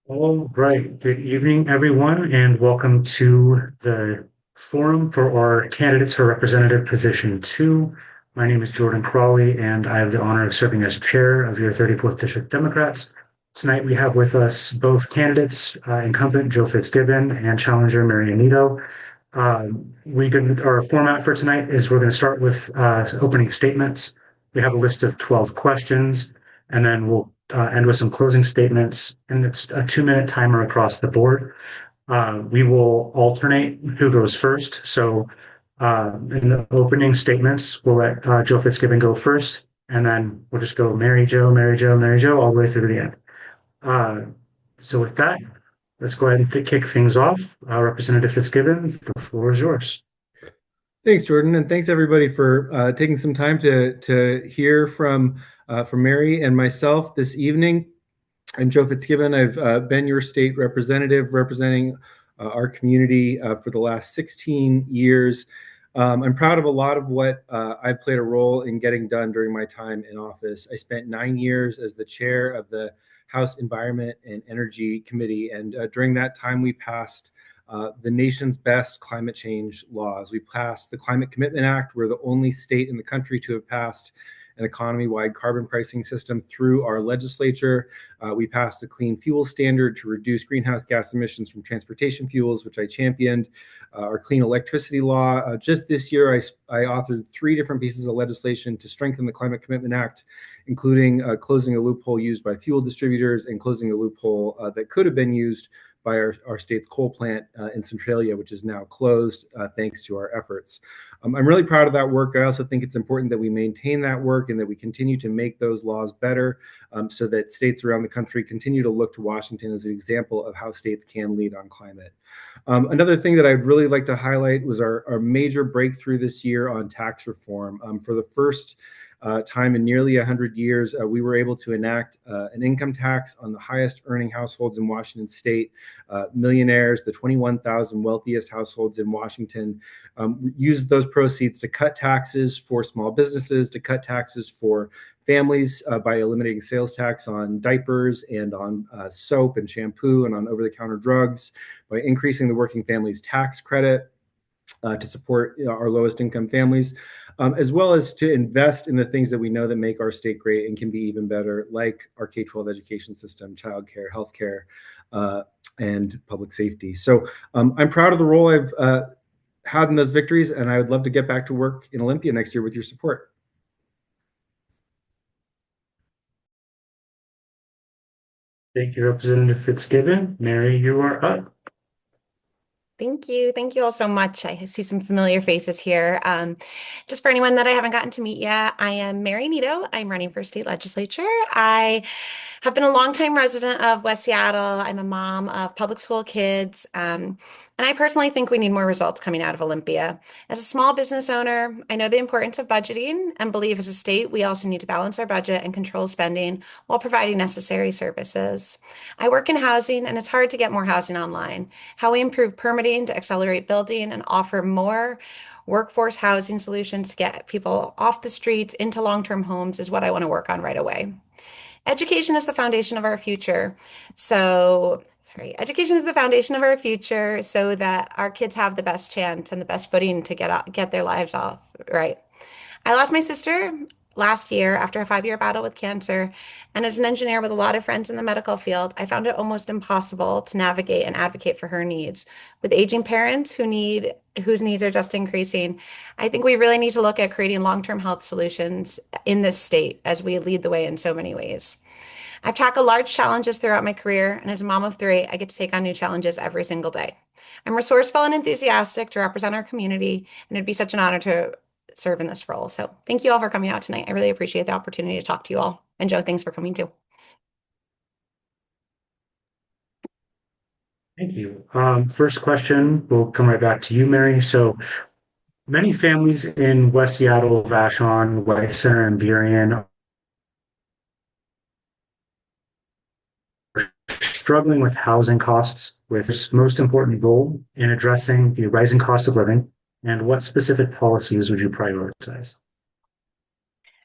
All right. Good evening, everyone, and welcome to the forum for our candidates for Representative Position 2. My name is Jordan Crawley, and I have the honor of serving as chair of your 34th District Democrats. Tonight, we have with us both candidates, incumbent Joe Fitzgibbon and challenger Mary Anito. Our format for tonight is we're going to start with opening statements. We have a list of 12 questions, and then we'll end with some closing statements, and it's a 2-minute timer across the board. We will alternate who goes first. So in the opening statements, we'll let Joe Fitzgibbon go first, and then we'll just go Mary Jo, Mary Jo, Mary Jo, all the way through the end. Uh, so with that, let's go ahead and kick things off. Representative Fitzgibbon, the floor is yours. Thanks, Jordan, and thanks everybody for taking some time to hear from Mary and myself this evening. I'm Joe Fitzgibbon. I've been your state representative representing our community for the last 16 years. I'm proud of a lot of what I've played a role in getting done during my time in office. I spent 9 years as the chair of the House Environment and Energy Committee, and during that time we passed the nation's best climate change laws. We passed the Climate Commitment Act. We're the only state in the country to have passed an economy-wide carbon pricing system through our legislature. We passed the Clean Fuel Standard to reduce greenhouse gas emissions from transportation fuels, which I championed. Our Clean Electricity Law. Just this year, I authored 3 different pieces of legislation to strengthen the Climate Commitment Act, including closing a loophole used by fuel distributors and closing a loophole that could have been used by our state's coal plant in Centralia, which is now closed thanks to our efforts. I'm really proud of that work. I also think it's important that we maintain that work and that we continue to make those laws better so that states around the country continue to look to Washington as an example of how states can lead on climate. Another thing that I'd really like to highlight was our major breakthrough this year on tax reform. For the first time in nearly 100 years, we were able to enact an income tax on the highest earning households in Washington state. Millionaires, the 21,000 wealthiest households in Washington, used those proceeds to cut taxes for small businesses, to cut taxes for families by eliminating sales tax on diapers and on soap and shampoo and on over-the-counter drugs, by increasing the working families tax credit to support our lowest income families, as well as to invest in the things that we know that make our state great and can be even better, like our K-12 education system, childcare, healthcare, and public safety. So I'm proud of the role I've had in those victories, and I would love to get back to work in Olympia next year with your support. Thank you, Representative Fitzgibbon. Mary, you are up. Thank you. Thank you all so much. I see some familiar faces here. Just for anyone that I haven't gotten to meet yet, I am Mary Anito. I'm running for state legislature. I have been a longtime resident of West Seattle. I'm a mom of public school kids. And I personally think we need more results coming out of Olympia. As a small business owner, I know the importance of budgeting and believe as a state, we also need to balance our budget and control spending while providing necessary services. I work in housing, and it's hard to get more housing online. How we improve permitting to accelerate building and offer more workforce housing solutions to get people off the streets into long-term homes is what I want to work on right away. Education is the foundation of our future. Education is the foundation of our future so that our kids have the best chance and the best footing to get their lives off right. I lost my sister last year after a 5-year battle with cancer. And as an engineer with a lot of friends in the medical field, I found it almost impossible to navigate and advocate for her needs. With aging parents whose needs are just increasing, I think we really need to look at creating long-term health solutions in this state as we lead the way in so many ways. I've tackled large challenges throughout my career, and as a mom of 3, I get to take on new challenges every single day. I'm resourceful and enthusiastic to represent our community, and it'd be such an honor to serve in this role. So thank you all for coming out tonight. I really appreciate the opportunity to talk to you all. And Joe, thanks for coming too. Thank you. First question, we'll come right back to you, Mary. So many families in West Seattle, Vashon, White Center, and Burien are struggling with housing costs, with its most important goal in addressing the rising cost of living, and what specific policies would you prioritize?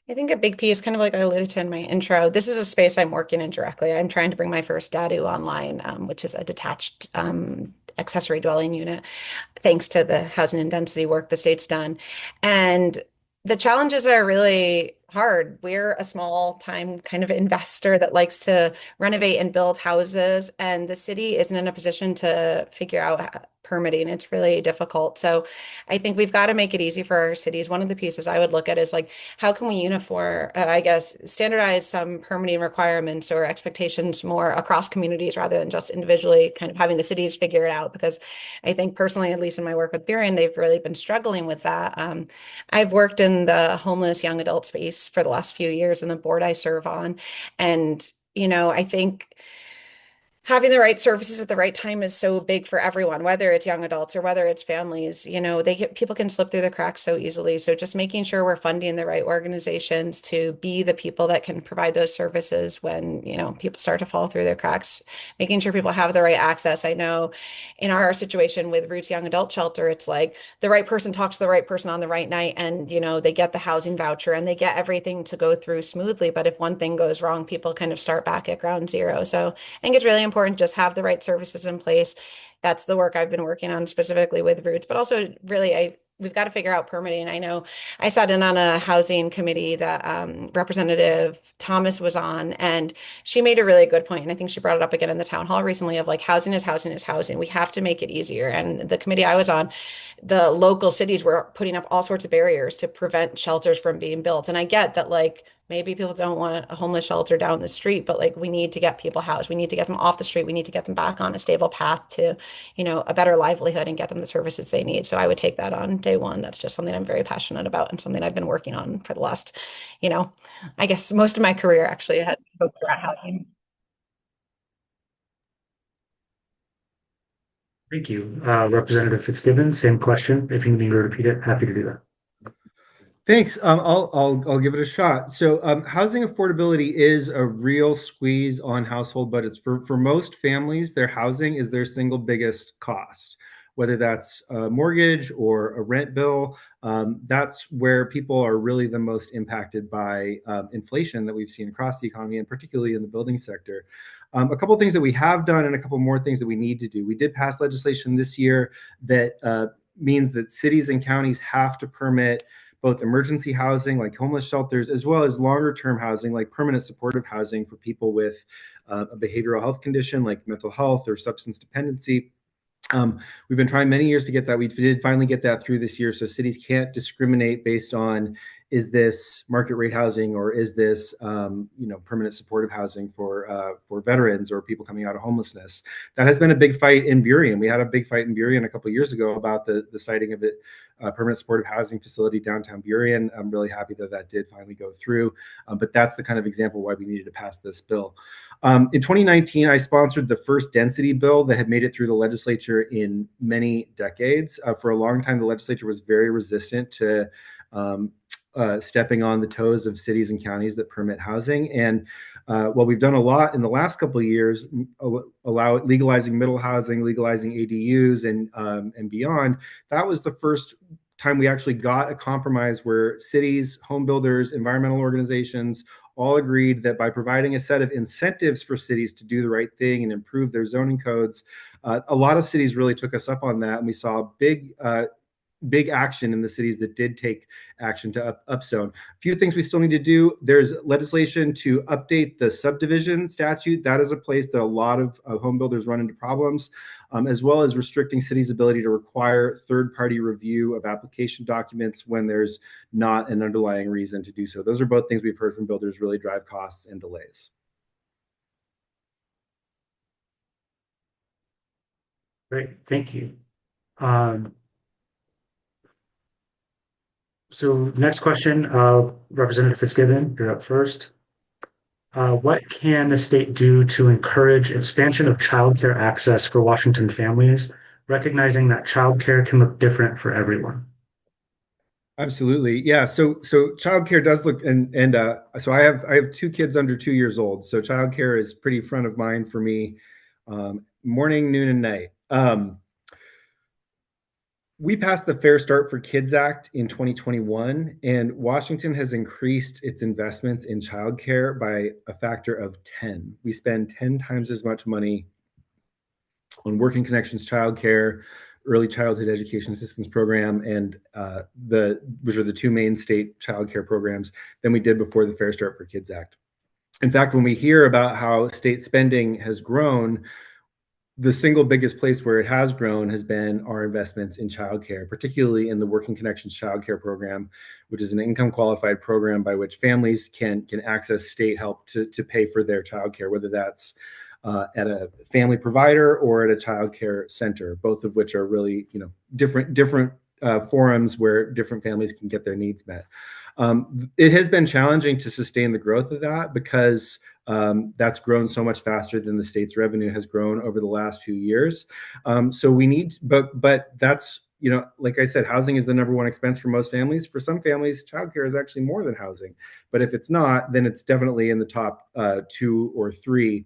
I think a big piece, kind of like I alluded to in my intro, this is a space I'm working in directly. I'm trying to bring my first dadu online, which is a detached accessory dwelling unit, thanks to the housing and density work the state's done. And the challenges are really hard. We're a small time kind of investor that likes to renovate and build houses, and the city isn't in a position to figure out permitting. It's really difficult. So I think we've got to make it easy for our cities. One of the pieces I would look at is like, how can we uniform, I guess, standardize some permitting requirements or expectations more across communities rather than just individually kind of having the cities figure it out? Because I think personally, at least in my work with Burien, they've really been struggling with that. I've worked in the homeless young adult space for the last few years in the board I serve on. And, I think having the right services at the right time is so big for everyone, whether it's young adults or whether it's families. People can slip through the cracks so easily. So just making sure we're funding the right organizations to be the people that can provide those services when, people start to fall through their cracks, making sure people have the right access. I know in our situation with Roots Young Adult Shelter, it's like the right person talks to the right person on the right night, and they get the housing voucher and they get everything to go through smoothly. But if one thing goes wrong, people kind of start back at ground zero. So I think it's really important just have the right services in place. That's the work I've been working on specifically with Roots, but also really we've got to figure out permitting. I know I sat in on a housing committee that Representative Thomas was on, and she made a really good point, and I think she brought it up again in the town hall recently of like housing is housing is housing. We have to make it easier. And the committee I was on, the local cities were putting up all sorts of barriers to prevent shelters from being built. And I get that like maybe people don't want a homeless shelter down the street, but like we need to get people housed. We need to get them off the street. We need to get them back on a stable path to, a better livelihood and get them the services they need. So I would take that on day one. That's just something I'm very passionate about and something I've been working on for the last, you know, I guess most of my career actually has been focused around housing. Thank you. Representative Fitzgibbon, same question. If you need me to repeat it, happy to do that. Thanks. I'll give it a shot. So, housing affordability is a real squeeze on household budgets. For most families, their housing is their single biggest cost, whether that's a mortgage or a rent bill. That's where people are really the most impacted by inflation that we've seen across the economy, and particularly in the building sector. A couple of things that we have done, and a couple more things that we need to do. We did pass legislation this year that means that cities and counties have to permit both emergency housing like homeless shelters, as well as longer term housing like permanent supportive housing for people with a behavioral health condition like mental health or substance dependency. We've been trying many years to get that. We did finally get that through this year. So cities can't discriminate based on is this market rate housing or is this permanent supportive housing for veterans or people coming out of homelessness. That has been a big fight in Burien. We had a big fight in Burien a couple of years ago about the siting of it. Permanent supportive housing facility downtown Burien. I'm really happy that did finally go through, but that's the kind of example why we needed to pass this bill. In 2019, I sponsored the first density bill that had made it through the legislature in many decades. For a long time, the legislature was very resistant to stepping on the toes of cities and counties that permit housing. And while we've done a lot in the last couple of years, legalizing middle housing, legalizing ADUs, and beyond, that was the first time we actually got a compromise where cities, home builders, environmental organizations all agreed that by providing a set of incentives for cities to do the right thing and improve their zoning codes, a lot of cities really took us up on that, and we saw big action in the cities that did take action to upzone. A few things we still need to do. There's legislation to update the subdivision statute. That is a place that a lot of home builders run into problems, as well as restricting cities' ability to require third-party review of application documents when there's not an underlying reason to do so. Those are both things we've heard from builders really drive costs and delays. Great, thank you. So next question, Representative Fitzgibbon, you're up first. What can the state do to encourage expansion of childcare access for Washington families, recognizing that childcare can look different for everyone? Absolutely. Yeah. So childcare does look and so I have two kids under 2 years old. So childcare is pretty front of mind for me, morning, noon, and night. We passed the Fair Start for Kids Act in 2021, and Washington has increased its investments in childcare by a factor of 10. We spend 10 times as much money on Working Connections childcare, Early Childhood Education Assistance Program, and which are the two main state childcare programs, than we did before the Fair Start for Kids Act. In fact, when we hear about how state spending has grown, the single biggest place where it has grown has been our investments in childcare, particularly in the Working Connections Childcare Program, which is an income qualified program by which families can access state help to pay for their childcare, whether that's at a family provider or at a childcare center, both of which are really different forums where different families can get their needs met. It has been challenging to sustain the growth of that because that's grown so much faster than the state's revenue has grown over the last few years. So we need, but that's, like I said, housing is the number one expense for most families. For some families, childcare is actually more than housing. But if it's not, then it's definitely in the top 2 or 3.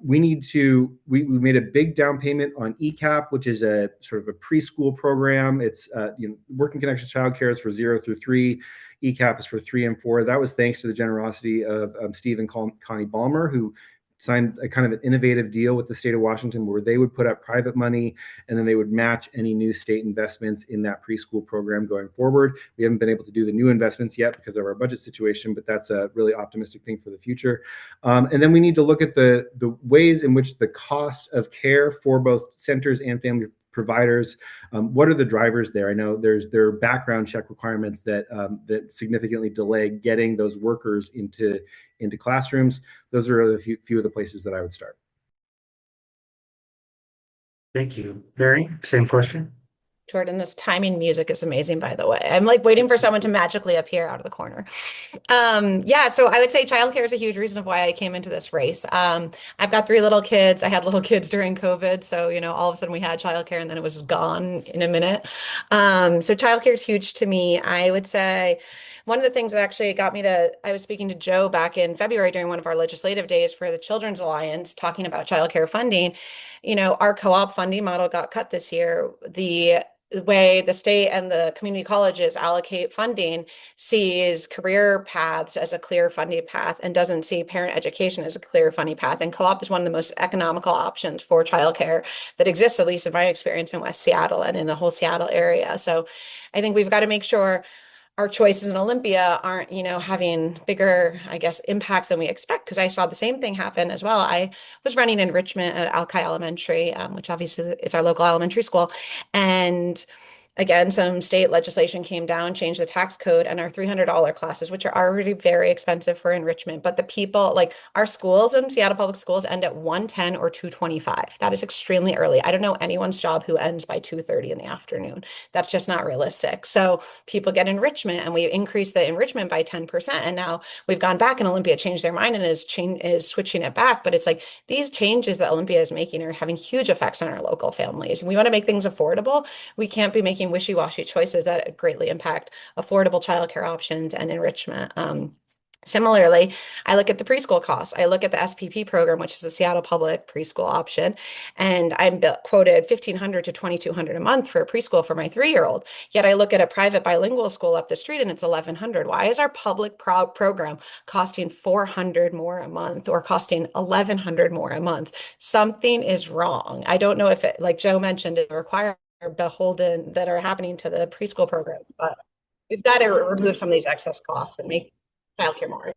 We made a big down payment on ECAP, which is a sort of a preschool program. It's Working Connection Childcare is for 0 through 3. ECAP is for 3 and 4. That was thanks to the generosity of Steve and Connie Ballmer, who signed a kind of an innovative deal with the state of Washington where they would put up private money and then they would match any new state investments in that preschool program going forward. We haven't been able to do the new investments yet because of our budget situation, but that's a really optimistic thing for the future. And then we need to look at the ways in which the cost of care for both centers and family providers, what are the drivers there? I know there are background check requirements that significantly delay getting those workers into classrooms. Those are a few of the places that I would start. Thank you. Mary, same question. Jordan, this timing music is amazing, by the way. I'm like waiting for someone to magically appear out of the corner. Yeah, so I would say childcare is a huge reason of why I came into this race. I've got 3 little kids. I had little kids during COVID. So, all of a sudden we had childcare and then it was gone in a minute. So childcare is huge to me. I would say one of the things that actually got me I was speaking to Joe back in February during one of our legislative days for the Children's Alliance, talking about childcare funding. Our co-op funding model got cut this year. The way the state and the community colleges allocate funding sees career paths as a clear funding path and doesn't see parent education as a clear funding path. And co-op is one of the most economical options for childcare that exists, at least in my experience in West Seattle and in the whole Seattle area. So I think we've got to make sure our choices in Olympia aren't, having bigger, I guess, impacts than we expect. Because I saw the same thing happen as well. I was running enrichment at Alki Elementary, which obviously is our local elementary school. And again, some state legislation came down, changed the tax code, and our $300 classes, which are already very expensive for enrichment. But the people, like our schools in Seattle Public Schools, end at 1:10 or 2:25. That is extremely early. I don't know anyone's job who ends by 2:30 in the afternoon. That's just not realistic. So people get enrichment, and we increase the enrichment by 10%. And now we've gone back, and Olympia changed their mind and is switching it back. But it's like these changes that Olympia is making are having huge effects on our local families. And we want to make things affordable. We can't be making wishy-washy choices that greatly impact affordable childcare options and enrichment. Similarly, I look at the preschool costs. I look at the SPP program, which is the Seattle Public Preschool Option, and I'm quoted $1,500 to $2,200 a month for a preschool for my 3-year-old. Yet I look at a private bilingual school up the street and it's $1,100. Why is our public program costing $400 more a month or costing $1,100 more a month? Something is wrong. I don't know if it, like Joe mentioned, is required beholden that are happening to the preschool programs, but we've got to remove some of these excess costs and make childcare more.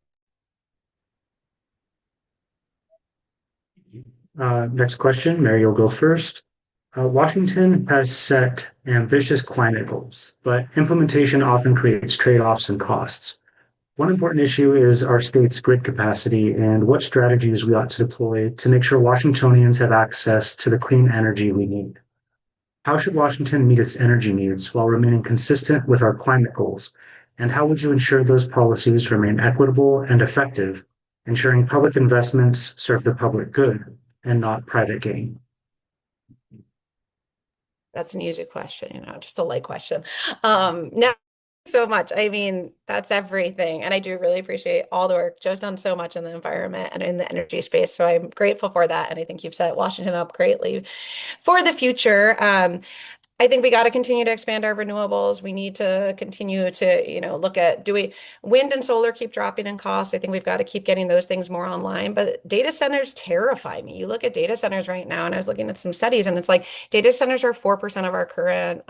Next question, Mary, you'll go first. Washington has set ambitious climate goals, but implementation often creates trade-offs and costs. One important issue is our state's grid capacity and what strategies we ought to deploy to make sure Washingtonians have access to the clean energy we need. How should Washington meet its energy needs while remaining consistent with our climate goals? And how would you ensure those policies remain equitable and effective, ensuring public investments serve the public good and not private gain? That's an easy question, just a light question. Now, so much. I mean, that's everything. And I do really appreciate all the work. Joe's done so much in the environment and in the energy space. So I'm grateful for that. And I think you've set Washington up greatly for the future. I think we got to continue to expand our renewables. We need to continue to, look at wind and solar keep dropping in costs. I think we've got to keep getting those things more online. But data centers terrify me. You look at data centers right now, and I was looking at some studies, and it's like data centers are 4% of our current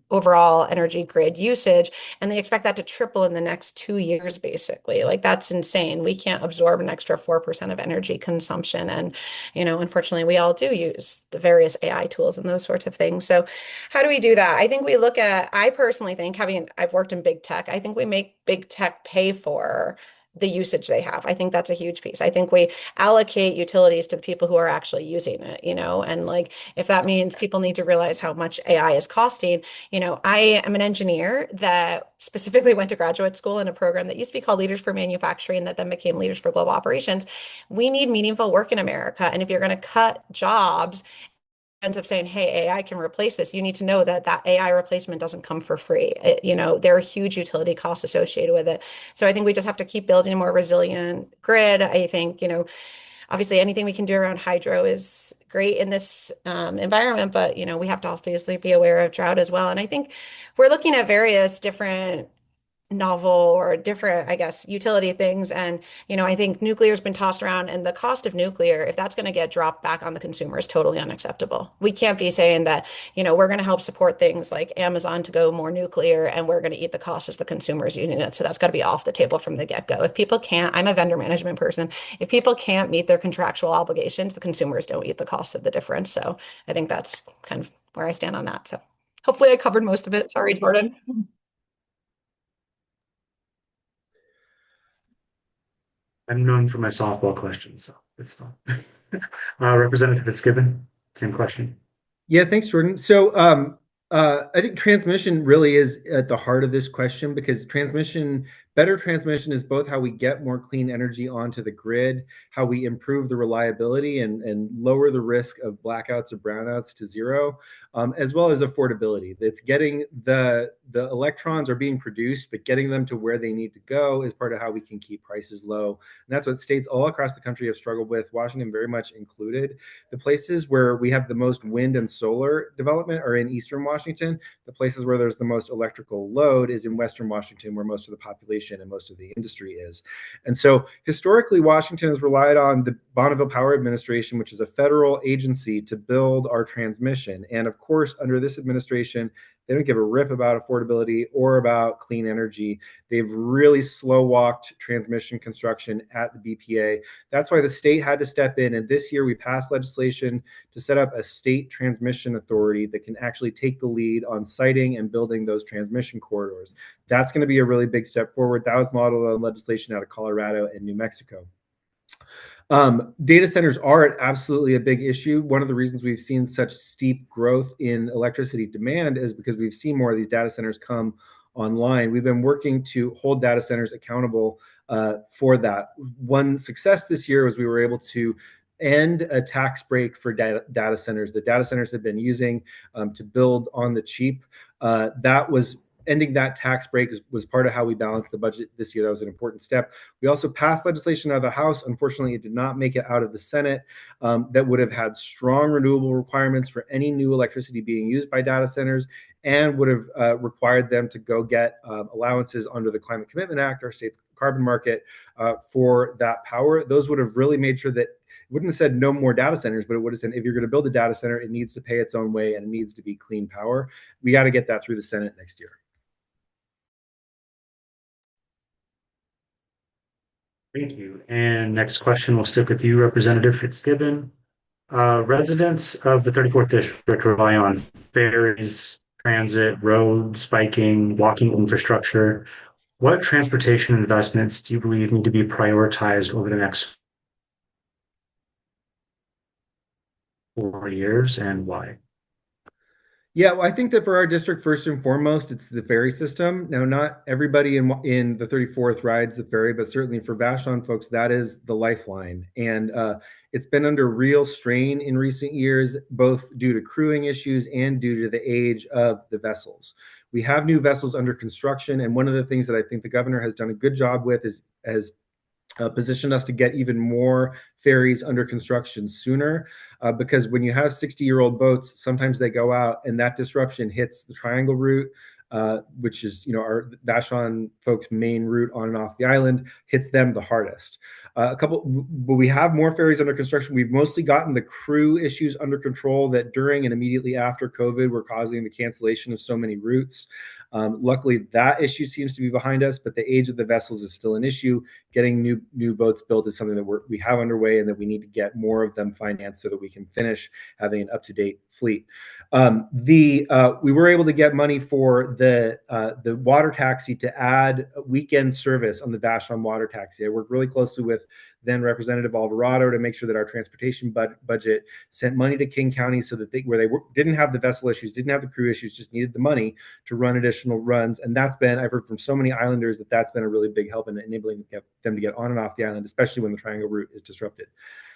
overall energy grid usage, and they expect that to triple in the next 2 years, basically. Like that's insane. We can't absorb an extra 4% of energy consumption. And, unfortunately, we all do use the various AI tools and those sorts of things. So how do we do that? I think I personally think, I've worked in big tech, I think we make big tech pay for the usage they have. I think that's a huge piece. I think we allocate utilities to the people who are actually using it, and like if that means people need to realize how much AI is costing, I am an engineer that specifically went to graduate school in a program that used to be called Leaders for Manufacturing that then became Leaders for Global Operations. We need meaningful work in America. And if you're going to cut jobs, of saying, hey, AI can replace this, you need to know that that AI replacement doesn't come for free. There are huge utility costs associated with it. So I think we just have to keep building a more resilient grid. I think, obviously anything we can do around hydro is great in this environment, but, we have to obviously be aware of drought as well. And I think we're looking at various different novel or different, I guess, utility things. And, I think nuclear has been tossed around, and the cost of nuclear, if that's going to get dropped back on the consumer, is totally unacceptable. We can't be saying that, we're going to help support things like Amazon to go more nuclear, and we're going to eat the cost as the consumers using it. So that's got to be off the table from the get-go. If people can't, I'm a vendor management person. If people can't meet their contractual obligations, the consumers don't eat the cost of the difference. So I think that's kind of where I stand on that. So hopefully I covered most of it. Sorry, Jordan. I'm known for my softball questions, so it's fine. Representative Fitzgibbon, same question. Yeah, thanks, Jordan. So I think transmission really is at the heart of this question, because better transmission is both how we get more clean energy onto the grid, how we improve the reliability and lower the risk of blackouts or brownouts to zero, as well as affordability. It's getting the electrons are being produced, but getting them to where they need to go is part of how we can keep prices low. And that's what states all across the country have struggled with, Washington very much included. The places where we have the most wind and solar development are in Eastern Washington. The places where there's the most electrical load is in Western Washington, where most of the population and most of the industry is. And so historically, Washington has relied on the Bonneville Power Administration, which is a federal agency, to build our transmission. And of course, under this administration, they don't give a rip about affordability or about clean energy. They've really slow walked transmission construction at the BPA. That's why the state had to step in. And this year we passed legislation to set up a state transmission authority that can actually take the lead on siting and building those transmission corridors. That's going to be a really big step forward. That was modeled on legislation out of Colorado and New Mexico. Data centers are absolutely a big issue. One of the reasons we've seen such steep growth in electricity demand is because we've seen more of these data centers come online. We've been working to hold data centers accountable for that. One success this year was we were able to end a tax break for data centers that data centers have been using to build on the cheap. That was ending that tax break was part of how we balanced the budget this year. That was an important step. We also passed legislation out of the House. Unfortunately, it did not make it out of the Senate. That would have had strong renewable requirements for any new electricity being used by data centers, and would have required them to go get allowances under the Climate Commitment Act, our state's carbon market, for that power. Those would have really made sure that it wouldn't have said no more data centers, but it would have said if you're going to build a data center, it needs to pay its own way and it needs to be clean power. We got to get that through the Senate next year. Thank you. And next question, we'll stick with you, Representative Fitzgibbon. Residents of the 34th District rely on ferries, transit, roads, biking, walking infrastructure. What transportation investments do you believe need to be prioritized over the next 4 years, and why? Yeah, well, I think that for our district, first and foremost, it's the ferry system. Now, not everybody in the 34th rides the ferry, but certainly for Vashon folks, that is the lifeline. And it's been under real strain in recent years, both due to crewing issues and due to the age of the vessels. We have new vessels under construction, and one of the things that I think the governor has done a good job with is positioned us to get even more ferries under construction sooner, because when you have 60-year-old boats, sometimes they go out and that disruption hits the triangle route, which is, our Vashon folks' main route on and off the island, hits them the hardest. But we have more ferries under construction. We've mostly gotten the crew issues under control that during and immediately after COVID were causing the cancellation of so many routes. Luckily, that issue seems to be behind us, but the age of the vessels is still an issue. Getting new boats built is something that we have underway, and that we need to get more of them financed so that we can finish having an up-to-date fleet. We were able to get money for the water taxi to add weekend service on the Vashon water taxi. I worked really closely with then Representative Alvarado to make sure that our transportation budget sent money to King County so that didn't have the vessel issues, didn't have the crew issues, just needed the money to run additional runs. And I've heard from so many islanders that that's been a really big help in enabling them to get on and off the island, especially when the triangle route is disrupted.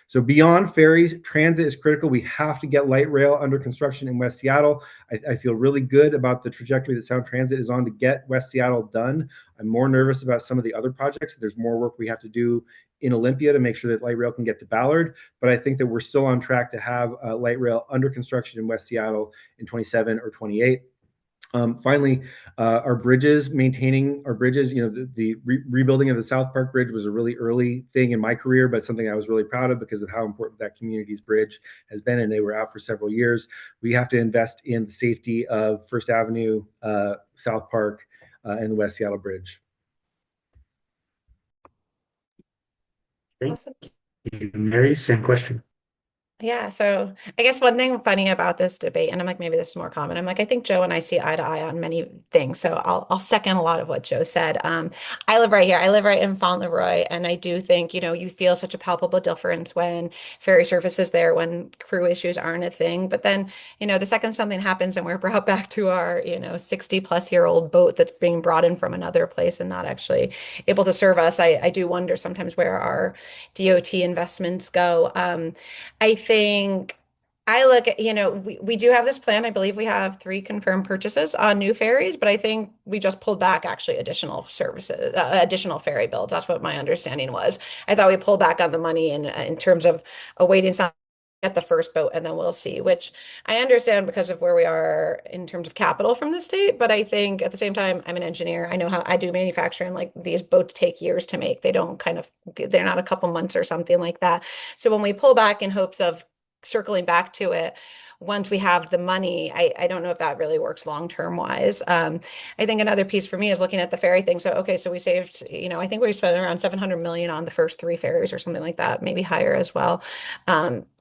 So beyond ferries, transit is critical. We have to get light rail under construction in West Seattle. I feel really good about the trajectory that Sound Transit is on to get West Seattle done. I'm more nervous about some of the other projects. There's more work we have to do in Olympia to make sure that light rail can get to Ballard. But I think that we're still on track to have light rail under construction in West Seattle in 27 or 28. Finally, maintaining our bridges. The rebuilding of the South Park Bridge was a really early thing in my career, but something I was really proud of because of how important that community's bridge has been, and they were out for several years. We have to invest in the safety of First Avenue, South Park, and the West Seattle Bridge. Awesome. Mary, same question. Yeah, so I guess one thing funny about this debate, and I'm like, maybe this is more common. I'm like, I think Joe and I see eye to eye on many things. So I'll second a lot of what Joe said. I live right here. I live right in Fauntleroy, and I do think, you feel such a palpable difference when ferry service is there, when crew issues aren't a thing. But then, the second something happens and we're brought back to our, 60-plus-year-old boat that's being brought in from another place and not actually able to serve us, I do wonder sometimes where our DOT investments go. I think I look at, we do have this plan. I believe we have 3 confirmed purchases on new ferries, but I think we just pulled back actually additional services, additional ferry builds. That's what my understanding was. I thought we pulled back on the money in terms of awaiting some at the first boat, and then we'll see, which I understand because of where we are in terms of capital from the state. But I think at the same time, I'm an engineer. I know how I do manufacturing. Like, these boats take years to make. They're not a couple months or something like that. So when we pull back in hopes of circling back to it, once we have the money, I don't know if that really works long-term wise. I think another piece for me is looking at the ferry thing. So, okay, so we saved, I think we spent around 700 million on the first 3 ferries or something like that, maybe higher as well.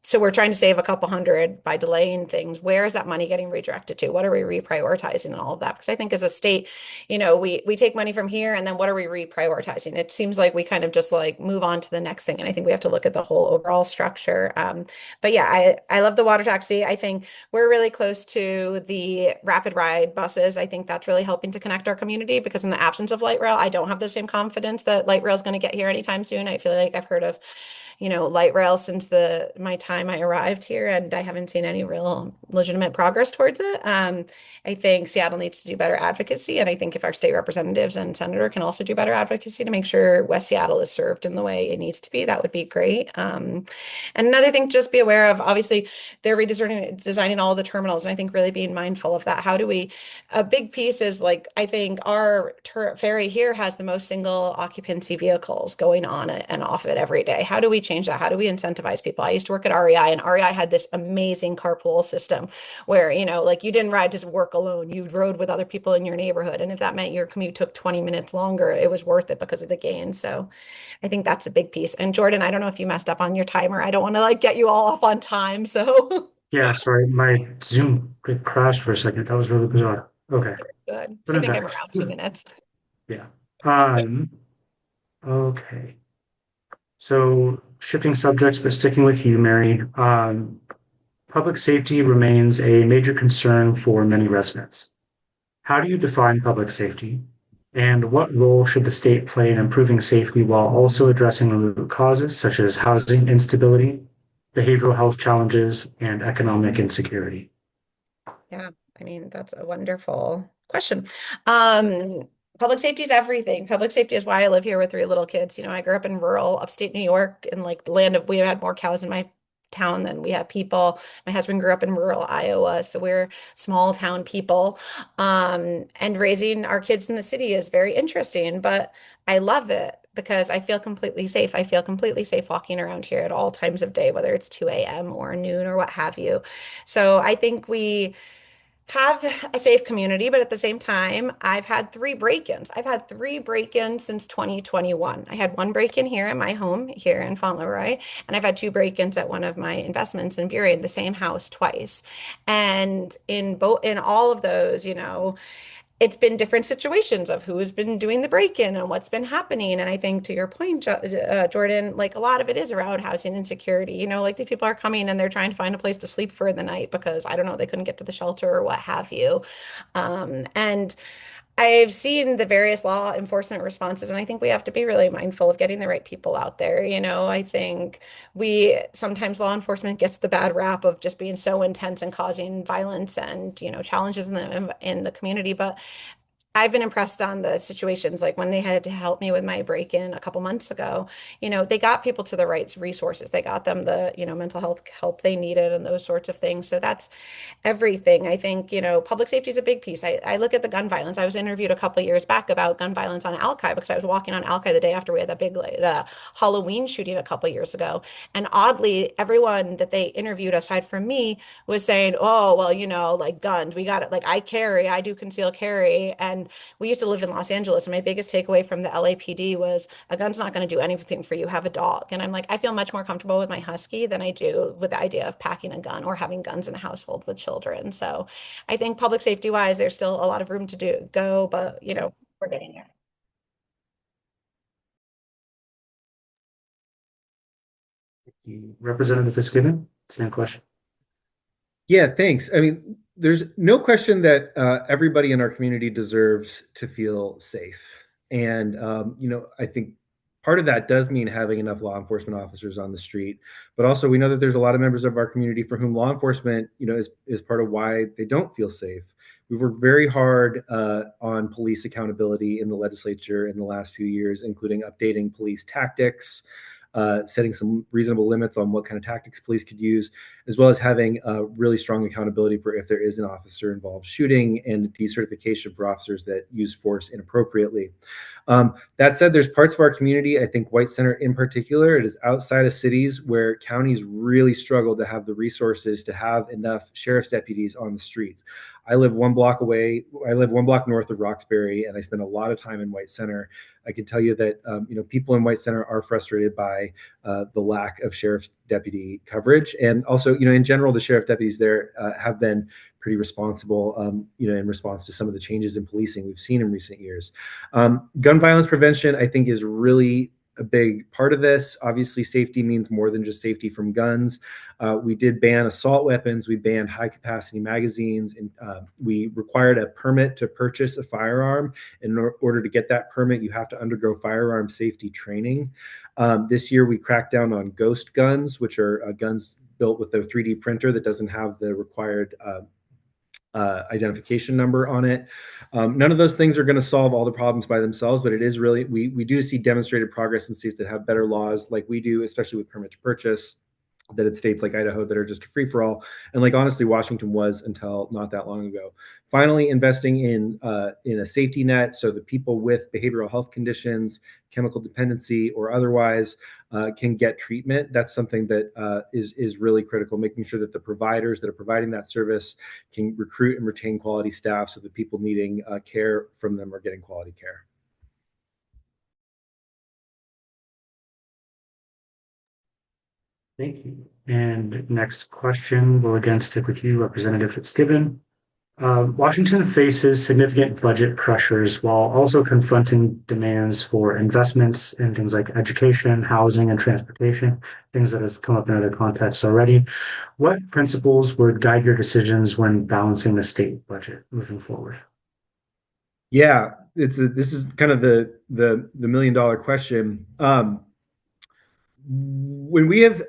So we're trying to save a couple hundred by delaying things. Where is that money getting redirected to? What are we reprioritizing and all of that? Because I think as a state, we take money from here, and then what are we reprioritizing? It seems like we kind of just like move on to the next thing. And I think we have to look at the whole overall structure. But yeah, I love the water taxi. I think we're really close to the rapid ride buses. I think that's really helping to connect our community, because in the absence of light rail, I don't have the same confidence that light rail is going to get here anytime soon. I feel like I've heard of light rail since my time I arrived here, and I haven't seen any real legitimate progress towards it. I think Seattle needs to do better advocacy, and I think if our state representatives and senator can also do better advocacy to make sure West Seattle is served in the way it needs to be, that would be great. And another thing, just be aware of, obviously, they're designing all the terminals, and I think really being mindful of that. A big piece is, like, I think our ferry here has the most single occupancy vehicles going on it and off it every day. How do we change that? How do we incentivize people? I used to work at REI, and REI had this amazing carpool system where, like, you didn't ride to work alone. You rode with other people in your neighborhood. And if that meant your commute took 20 minutes longer, it was worth it because of the gain. So I think that's a big piece. And Jordan, I don't know if you messed up on your timer. I don't want to like get you all up on time. So Yeah, sorry, my Zoom crashed for a second. That was really bizarre. Okay, good. but I I'm think I'm back. around 2 minutes. Yeah. Okay. So shifting subjects, but sticking with you, Mary. Public safety remains a major concern for many residents. How do you define public safety? And what role should the state play in improving safety while also addressing the root causes, such as housing instability, behavioral health challenges, and economic insecurity? Yeah, I mean, that's a wonderful question. Um, Public safety is everything. Public safety is why I live here with three little kids. I grew up in rural upstate New York in like the land of we had more cows in my town than we had people. My husband grew up in rural Iowa, so we're small town people. And raising our kids in the city is very interesting, but I love it because I feel completely safe. I feel completely safe walking around here at all times of day, whether it's 2 a.m. or noon or what have you. So I think we have a safe community, but at the same time, I've had three break-ins. I've had three break-ins since 2021. I had one break-in here at my home here in Fauntleroy, and I've had two break-ins at one of my investments in Bury in the same house twice. And in all of those, it's been different situations of who has been doing the break-in and what's been happening. And I think to your point, Jordan, like a lot of it is around housing insecurity. Like these people are coming and they're trying to find a place to sleep for the night because I don't know, they couldn't get to the shelter or what have you. And I've seen the various law enforcement responses, and I think we have to be really mindful of getting the right people out there. I think we sometimes law enforcement gets the bad rap of just being so intense and causing violence and, challenges in the community. But I've been impressed on the situations like when they had to help me with my break-in a couple months ago, they got people to the right resources. They got them the, mental health help they needed and those sorts of things. So that's everything. I think, public safety is a big piece. I look at the gun violence. I was interviewed a couple of years back about gun violence on Alki because I was walking on Alki the day after we had that big the Halloween shooting a couple of years ago. And oddly, everyone that they interviewed aside from me was saying, "Oh, well, like guns, we got it. Like I do conceal carry." And we used to live in Los Angeles, and my biggest takeaway from the LAPD was a gun's not going to do anything for you. Have a dog. And I'm like, I feel much more comfortable with my husky than I do with the idea of packing a gun or having guns in a household with children. So I think public safety wise, there's still a lot of room to go, but we're getting there. Representative Fitzgibbon, same question. Yeah, thanks. I mean, there's no question that everybody in our community deserves to feel safe. And, I think part of that does mean having enough law enforcement officers on the street. But also, we know that there's a lot of members of our community for whom law enforcement, is part of why they don't feel safe. We've worked very hard on police accountability in the legislature in the last few years, including updating police tactics, setting some reasonable limits on what kind of tactics police could use, as well as having really strong accountability for if there is an officer involved shooting and decertification for officers that use force inappropriately. That said, there's parts of our community, I think White Center in particular, it is outside of cities where counties really struggle to have the resources to have enough sheriff's deputies on the streets. I live one block north of Roxbury, and I spend a lot of time in White Center. I can tell you that people in White Center are frustrated by the lack of sheriff's deputy coverage, and also in general the sheriff deputies there have been pretty responsible in response to some of the changes in policing we've seen in recent years. Gun violence prevention, I think, is really a big part of this. Obviously, safety means more than just safety from guns. We did ban assault weapons. We banned high capacity magazines, and we required a permit to purchase a firearm. In order to get that permit, you have to undergo firearm safety training. This year, we cracked down on ghost guns, which are guns built with a 3D printer that doesn't have the required identification number on it. None of those things are going to solve all the problems by themselves, but it is really, we do see demonstrated progress in states that have better laws like we do, especially with permit to purchase, that it's states like Idaho that are just a free for all. And like, honestly, Washington was until not that long ago. Finally, investing in a safety net so that people with behavioral health conditions, chemical dependency, or otherwise can get treatment. That's something that is really critical, making sure that the providers that are providing that service can recruit and retain quality staff so that people needing care from them are getting quality care. Thank you. And next question will again stick with you, Representative Fitzgibbon. Washington faces significant budget pressures while also confronting demands for investments in things like education, housing, and transportation, things that have come up in other contexts already. What principles would guide your decisions when balancing the state budget moving forward? Yeah, this is kind of the $1 million question. When we have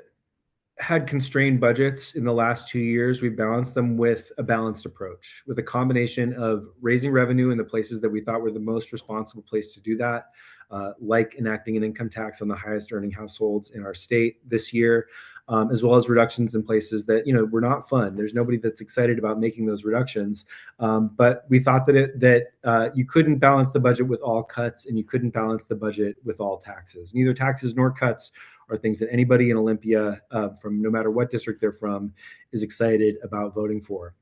had constrained budgets in the last 2 years. We've balanced them with a balanced approach, with a combination of raising revenue in the places that we thought were the most responsible place to do that, like enacting an income tax on the highest earning households in our state this year, as well as reductions in places that were not fun. There's nobody that's excited about making those reductions, but we thought that you couldn't balance the budget with all cuts, and you couldn't balance the budget with all taxes. Neither taxes nor cuts are things that anybody in Olympia, from no matter what district they're from, is excited about voting for.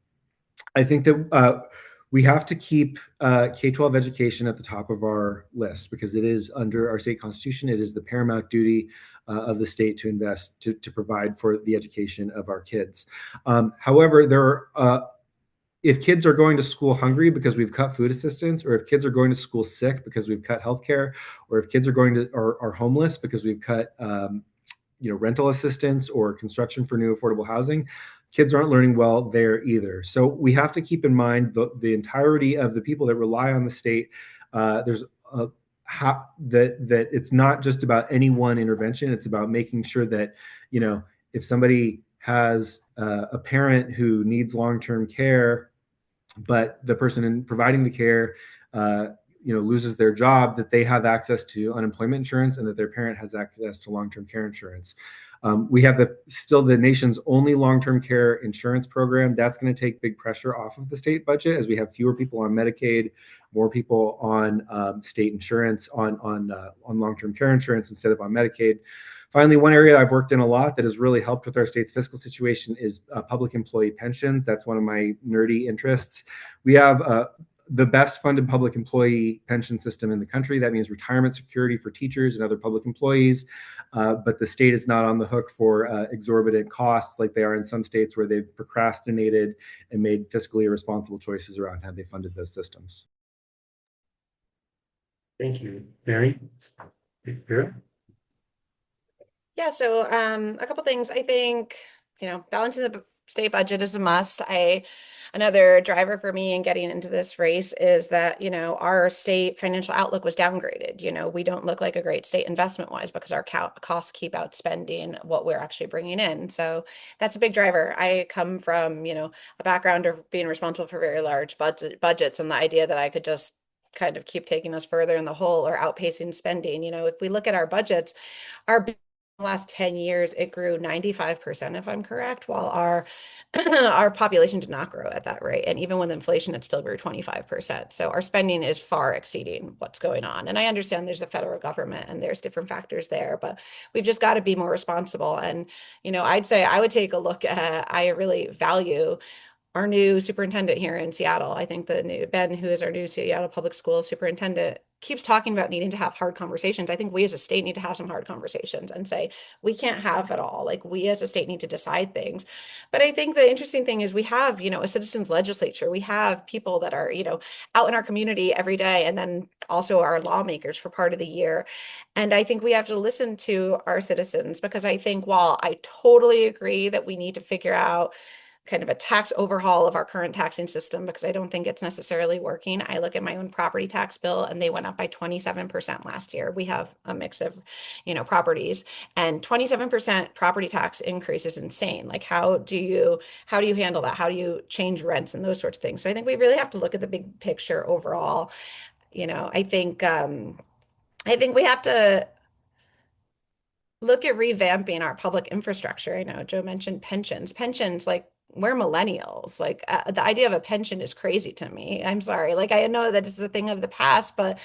I think that we have to keep K-12 education at the top of our list because it is under our state constitution. It is the paramount duty of the state to invest, to provide for the education of our kids. However, if kids are going to school hungry because we've cut food assistance, or if kids are going to school sick because we've cut healthcare, or if kids are homeless because we've cut rental assistance or construction for new affordable housing, kids aren't learning well there either. So we have to keep in mind the entirety of the people that rely on the state. There's that it's not just about any one intervention. It's about making sure that if somebody has a parent who needs long-term care, but the person in providing the care loses their job, that they have access to unemployment insurance and that their parent has access to long-term care insurance. We have still the nation's only long-term care insurance program. That's going to take big pressure off of the state budget as we have fewer people on Medicaid, more people on state insurance, on long-term care insurance instead of on Medicaid. Finally, one area I've worked in a lot that has really helped with our state's fiscal situation is public employee pensions. That's one of my nerdy interests. We have the best funded public employee pension system in the country. That means retirement security for teachers and other public employees. But the state is not on the hook for exorbitant costs like they are in some states where they've procrastinated and made fiscally irresponsible choices around how they funded those systems. Thank you, Mary. Vera? Yeah, so a couple things. I think, balancing the state budget is a must. Another driver for me in getting into this race is that, our state financial outlook was downgraded. We don't look like a great state investment-wise because our costs keep outspending what we're actually bringing in. So that's a big driver. I come from, a background of being responsible for very large budgets, and the idea that I could just kind of keep taking us further in the hole or outpacing spending. If we look at our budgets, our last 10 years, it grew 95%, if I'm correct, while our our population did not grow at that rate. And even with inflation, it still grew 25%. So our spending is far exceeding what's going on. And I understand there's a federal government and there's different factors there, but we've just got to be more responsible. And, I'd say I would take a look at, I really value our new superintendent here in Seattle. I think the new Ben, who is our new Seattle Public Schools superintendent, keeps talking about needing to have hard conversations. I think we as a state need to have some hard conversations and say, we can't have it all. Like, we as a state need to decide things. But I think the interesting thing is we have, a citizens legislature. We have people that are, out in our community every day, and then also our lawmakers for part of the year. And I think we have to listen to our citizens, because I think while I totally agree that we need to figure out kind of a tax overhaul of our current taxing system, because I don't think it's necessarily working. I look at my own property tax bill and they went up by 27% last year. We have a mix of, properties, and 27% property tax increase is insane. Like, how do you handle that? How do you change rents and those sorts of things? So I think we really have to look at the big picture overall. I think we have to look at revamping our public infrastructure. I know Joe mentioned pensions. Pensions, like, we're millennials. Like, the idea of a pension is crazy to me. I'm sorry. Like, I know that this is a thing of the past, but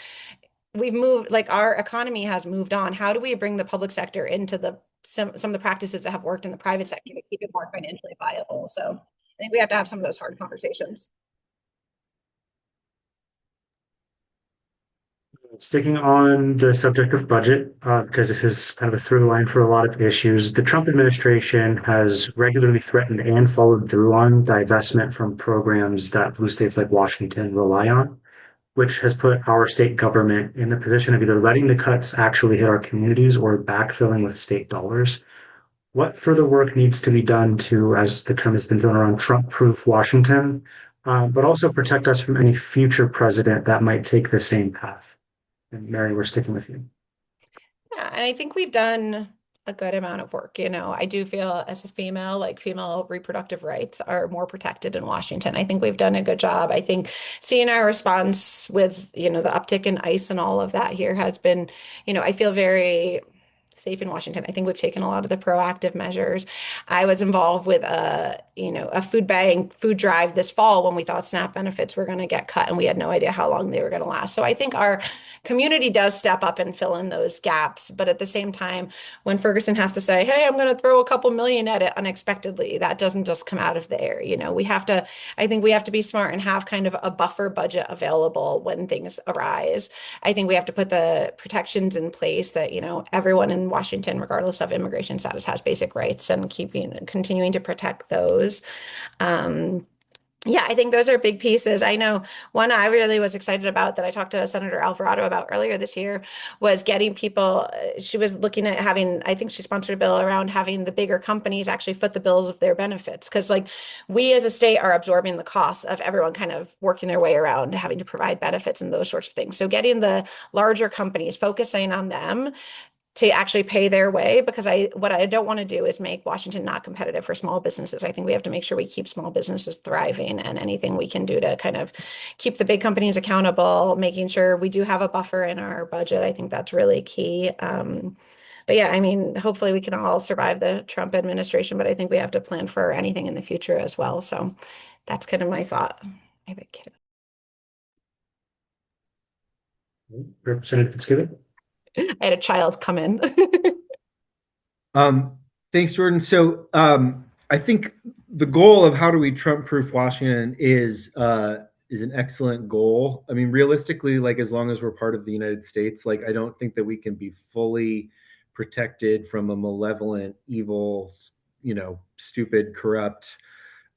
we've moved, like, our economy has moved on. How do we bring the public sector into some of the practices that have worked in the private sector to keep it more financially viable? So I think we have to have some of those hard conversations. Sticking on the subject of budget, because this is kind of a through line for a lot of issues, the Trump administration has regularly threatened and followed through on divestment from programs that blue states like Washington rely on, which has put our state government in the position of either letting the cuts actually hit our communities or backfilling with state dollars. What further work needs to be done to, as the term has been thrown around, Trump-proof Washington, but also protect us from any future president that might take the same path? And Mary, we're sticking with you. Yeah, and I think we've done a good amount of work. I do feel as a female, like female reproductive rights are more protected in Washington. I think we've done a good job. I think seeing our response with, the uptick in ICE and all of that here has been, I feel very safe in Washington. I think we've taken a lot of the proactive measures. I was involved with a food bank, food drive this fall when we thought SNAP benefits were going to get cut and we had no idea how long they were going to last. So I think our community does step up and fill in those gaps. But at the same time, when Ferguson has to say, hey, I'm going to throw a couple million at it unexpectedly, that doesn't just come out of the air. I think we have to be smart and have kind of a buffer budget available when things arise. I think we have to put the protections in place that, everyone in Washington, regardless of immigration status, has basic rights and continuing to protect those. Um, yeah, I think those are big pieces. I know one I really was excited about that I talked to Senator Alvarado about earlier this year was getting people. She was looking at having, I think she sponsored a bill around having the bigger companies actually foot the bills of their benefits. Because, like, we as a state are absorbing the costs of everyone kind of working their way around having to provide benefits and those sorts of things. So, getting the larger companies, focusing on them to actually pay their way, because what I don't want to do is make Washington not competitive for small businesses. I think we have to make sure we keep small businesses thriving, and anything we can do to kind of keep the big companies accountable, making sure we do have a buffer in our budget. I think that's really key. But yeah, I mean, hopefully we can all survive the Trump administration, but I think we have to plan for anything in the future as well. So that's kind of my thought. I have a kid. Representative Fitzgibbon. I had a child come in. Um, Thanks, Jordan. So I think the goal of how do we Trump-proof Washington is an excellent goal. I mean, realistically, like, as long as we're part of the United States, like, I don't think that we can be fully protected from a malevolent, evil, stupid, corrupt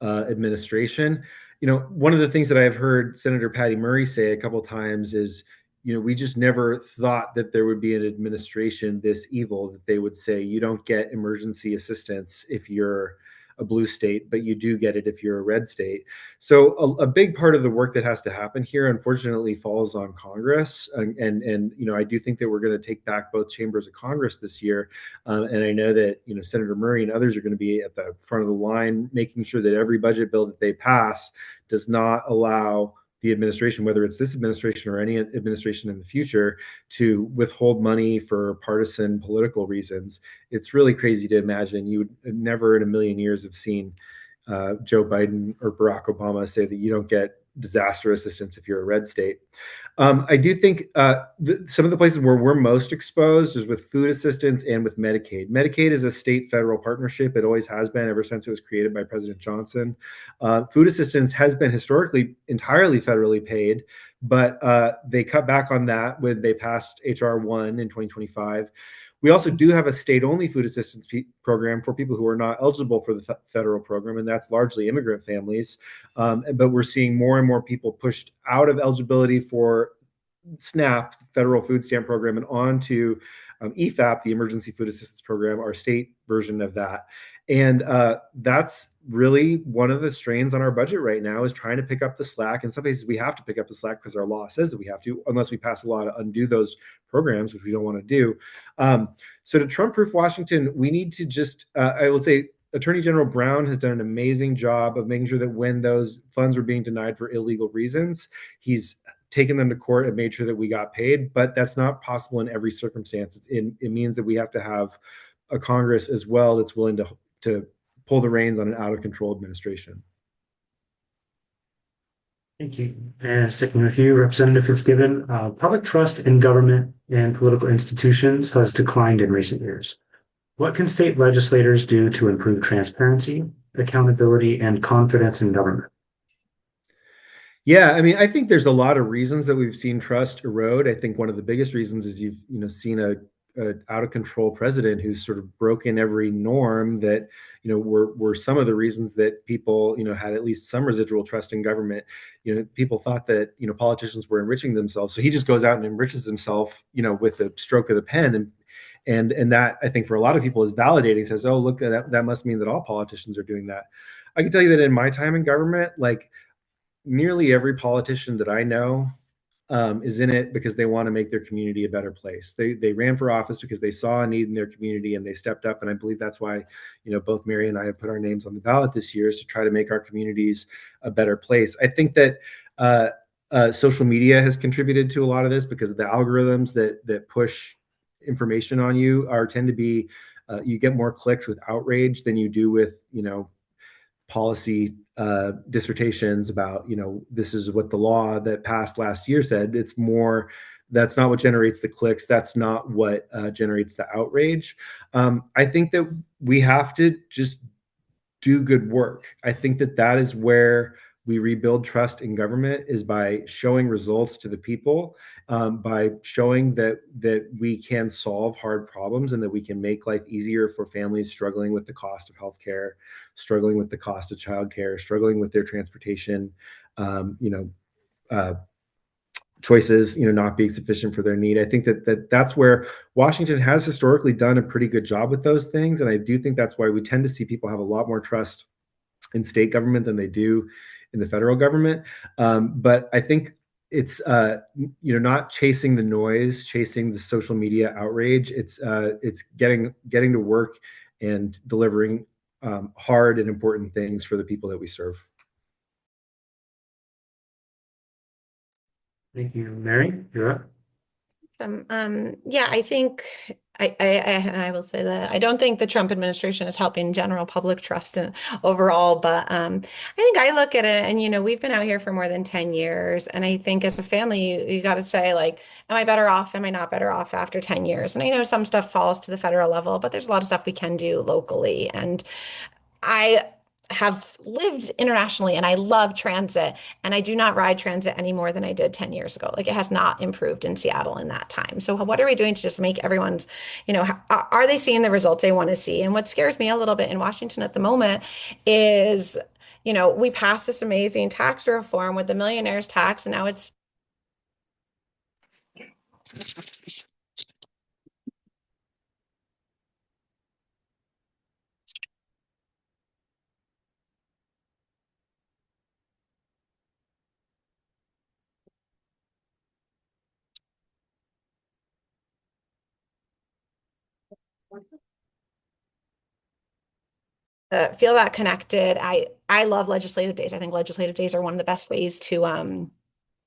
administration. One of the things that I've heard Senator Patty Murray say a couple of times is, we just never thought that there would be an administration this evil, that they would say you don't get emergency assistance if you're a blue state, but you do get it if you're a red state. So a big part of the work that has to happen here, unfortunately, falls on Congress. And I do think that we're going to take back both chambers of Congress this year. And I know that, Senator Murray and others are going to be at the front of the line, making sure that every budget bill that they pass does not allow the administration, whether it's this administration or any administration in the future, to withhold money for partisan political reasons. It's really crazy to imagine. You would never in a million years have seen Joe Biden or Barack Obama say that you don't get disaster assistance if you're a red state. I do think some of the places where we're most exposed is with food assistance and with Medicaid. Medicaid is a state-federal partnership. It always has been ever since it was created by President Johnson. Food assistance has been historically entirely federally paid, but they cut back on that when they passed H.R. 1 in 2025. We also do have a state-only food assistance program for people who are not eligible for the federal program, and that's largely immigrant families. But we're seeing more and more people pushed out of eligibility for SNAP, federal food stamp program, and on to EFAP, the Emergency Food Assistance Program, our state version of that. And that's really one of the strains on our budget right now, is trying to pick up the slack. In some cases, we have to pick up the slack because our law says that we have to, unless we pass a law to undo those programs, which we don't want to do. So to Trump-proof Washington, we need to just, I will say, Attorney General Brown has done an amazing job of making sure that when those funds were being denied for illegal reasons, he's taken them to court and made sure that we got paid. But that's not possible in every circumstance. It means that we have to have a Congress as well that's willing to pull the reins on an out-of-control administration. Thank you. And sticking with you, Representative Fitzgibbon, public trust in government and political institutions has declined in recent years. What can state legislators do to improve transparency, accountability, and confidence in government? Yeah, I mean, I think there's a lot of reasons that we've seen trust erode. I think one of the biggest reasons is you've seen a out of control president who's sort of broken every norm that were some of the reasons that people had at least some residual trust in government. People thought that politicians were enriching themselves, so he just goes out and enriches himself with a stroke of the pen, and that, I think, for a lot of people is validating. Says, oh, look, that must mean that all politicians are doing that. I can tell you that in my time in government, like, nearly every politician that I know is in it because they want to make their community a better place. They ran for office because they saw a need in their community and they stepped up. And I believe that's why, both Mary and I have put our names on the ballot this year, is to try to make our communities a better place. I think that social media has contributed to a lot of this because the algorithms that push information on you tend to be you get more clicks with outrage than you do with policy dissertations about this is what the law that passed last year said. It's more, that's not what generates the clicks, that's not what generates the outrage. I think that we have to just do good work. I think that is where we rebuild trust in government, is by showing results to the people, by showing that we can solve hard problems and that we can make life easier for families struggling with the cost of healthcare, struggling with the cost of childcare, struggling with their transportation, choices, not being sufficient for their need. I think that's where Washington has historically done a pretty good job with those things, and I do think that's why we tend to see people have a lot more trust in state government than they do in the federal government. But I think it's not chasing the noise, chasing the social media outrage. It's getting to work and delivering hard and important things for the people that we serve. Thank you, Mary. You're up. Yeah, I think I will say that I don't think the Trump administration is helping general public trust overall, but I think I look at it and we've been out here for more than 10 years, and I think as a family you got to say, like, am I better off? Am I not better off after 10 years? And I know some stuff falls to the federal level, but there's a lot of stuff we can do locally, and I have lived internationally and I love transit, and I do not ride transit any more than I did 10 years ago. Like, it has not improved in Seattle in that time. So what are we doing to just make everyone's, are they seeing the results they want to see? And what scares me a little bit in Washington at the moment is, we passed this amazing tax reform with the millionaire's tax, and now it's feel that connected. I love legislative days. I think legislative days are one of the best ways to one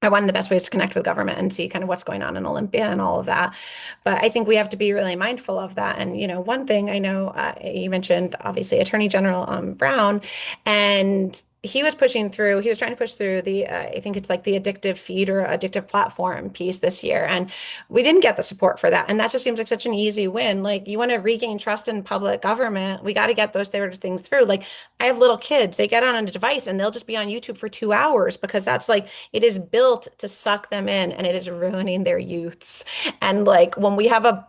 of the best ways to connect with government and see kind of what's going on in Olympia and all of that. But I think we have to be really mindful of that. And one thing I know, you mentioned obviously Attorney General Brown, and he was trying to push through the I think it's like the addictive feed or addictive platform piece this year, and we didn't get the support for that. And that just seems like such an easy win. Like, you want to regain trust in public government, we got to get those things through. Like, I have little kids, they get on a device and they'll just be on YouTube for 2 hours because that's like, it is built to suck them in, and it is ruining their youths. And like, when we have a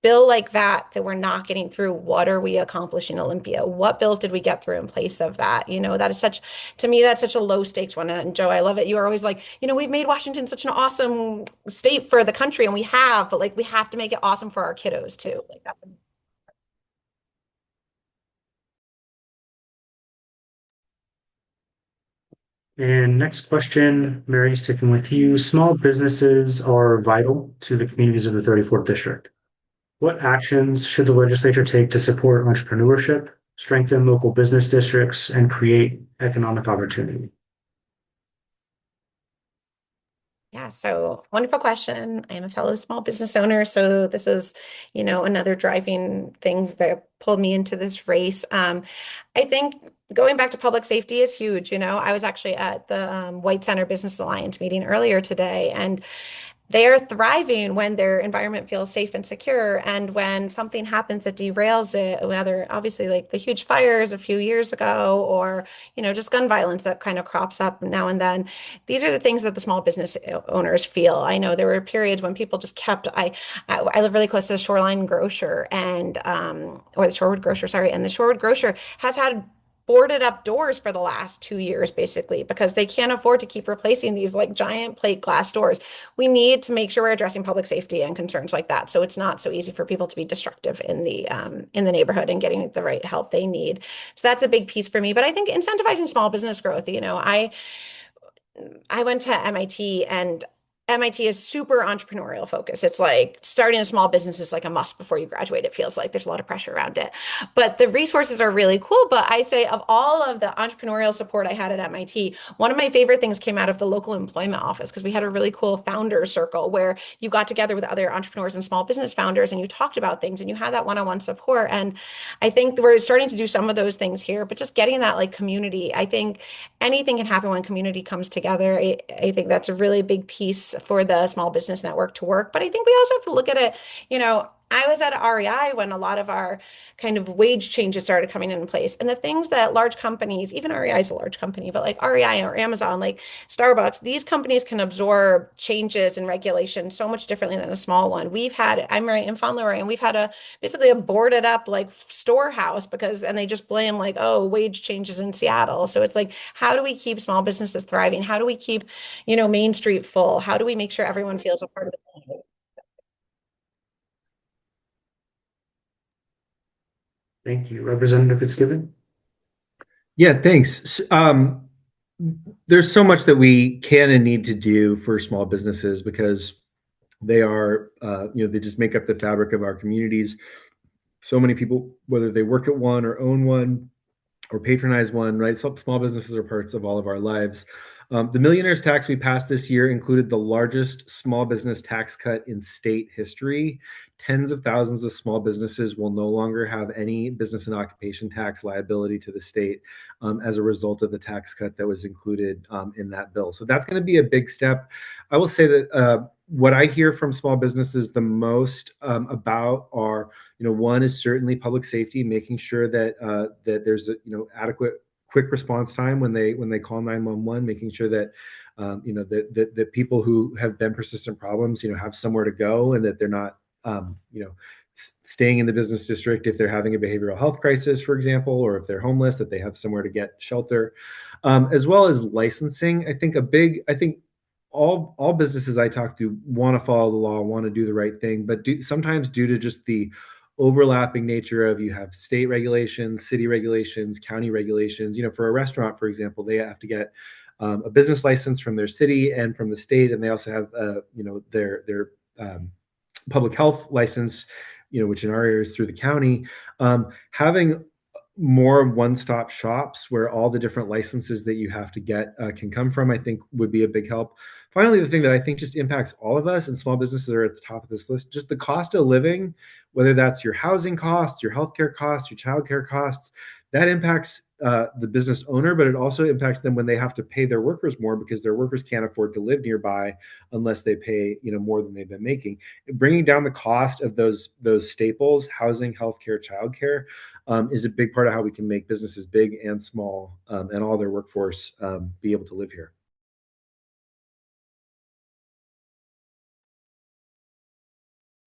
bill like that we're not getting through, what are we accomplishing Olympia? What bills did we get through in place of that? That is such, to me, that's such a low stakes one. And Joe, I love it. You are always like, we've made Washington such an awesome state for the country, and we have, but like, we have to make it awesome for our kiddos too. Like, that's And next question, Mary, sticking with you. Small businesses are vital to the communities of the 34th district. What actions should the legislature take to support entrepreneurship, strengthen local business districts, and create economic opportunity? Yeah, so wonderful question. I am a fellow small business owner, so this is, another driving thing that pulled me into this race. I think going back to public safety is huge. I was actually at the White Center Business Alliance meeting earlier today, and they're thriving when their environment feels safe and secure. And when something happens that derails it, whether obviously like the huge fires a few years ago, or, just gun violence that kind of crops up now and then, these are the things that the small business owners feel. I know there were periods when people just kept, I live really close to the Shoreline Grocer and, or the Shorewood Grocer, sorry. And the Shorewood Grocer has had boarded up doors for the last 2 years, basically, because they can't afford to keep replacing these like giant plate glass doors. We need to make sure we're addressing public safety and concerns like that, so it's not so easy for people to be destructive in the neighborhood and getting the right help they need. So that's a big piece for me. But I think incentivizing small business growth. I went to MIT, and MIT is super entrepreneurial focused. It's like starting a small business is like a must before you graduate. It feels like there's a lot of pressure around it. But the resources are really cool. But I'd say of all of the entrepreneurial support I had at MIT, one of my favorite things came out of the local employment office because we had a really cool founder circle where you got together with other entrepreneurs and small business founders and you talked about things and you had that one-on-one support. And I think we're starting to do some of those things here, but just getting that like community, I think anything can happen when community comes together. I think that's a really big piece for the small business network to work. But I think we also have to look at it, I was at REI when a lot of our kind of wage changes started coming into place. And the things that large companies, even REI is a large company, but like REI or Amazon, like Starbucks, these companies can absorb changes in regulation so much differently than a small one. I'm right in Fauntleroy, and we've had basically a boarded up like storehouse and they just blame like, oh, wage changes in Seattle. So it's like, how do we keep small businesses thriving? How do we keep, Main Street full? How do we make sure everyone feels a part of it? Thank you. Representative Fitzgibbon? Yeah, thanks. There's so much that we can and need to do for small businesses because they are, they just make up the fabric of our communities. So many people, whether they work at one or own one or patronize one, right? So small businesses are parts of all of our lives. The millionaire's tax we passed this year included the largest small business tax cut in state history. Tens of thousands of small businesses will no longer have any business and occupation tax liability to the state as a result of the tax cut that was included in that bill. So that's going to be a big step. I will say that what I hear from small businesses the most about are, one is certainly public safety, making sure that that there's adequate quick response time when they call 911, making sure that that people who have been persistent problems have somewhere to go and that they're not staying in the business district if they're having a behavioral health crisis, for example, or if they're homeless, that they have somewhere to get shelter, as well as licensing. I think all businesses I talk to want to follow the law, want to do the right thing, but sometimes due to just the overlapping nature of, you have state regulations, city regulations, county regulations. For a restaurant, for example, they have to get a business license from their city and from the state, and they also have their public health license, which in our area is through the county. Having more one-stop shops where all the different licenses that you have to get can come from, I think would be a big help. Finally, the thing that I think just impacts all of us, and small businesses are at the top of this list, just the cost of living, whether that's your housing costs, your healthcare costs, your childcare costs, that impacts the business owner, but it also impacts them when they have to pay their workers more because their workers can't afford to live nearby unless they pay more than they've been making. Bringing down the cost of those staples, housing, healthcare, childcare, is a big part of how we can make businesses big and small and all their workforce be able to live here.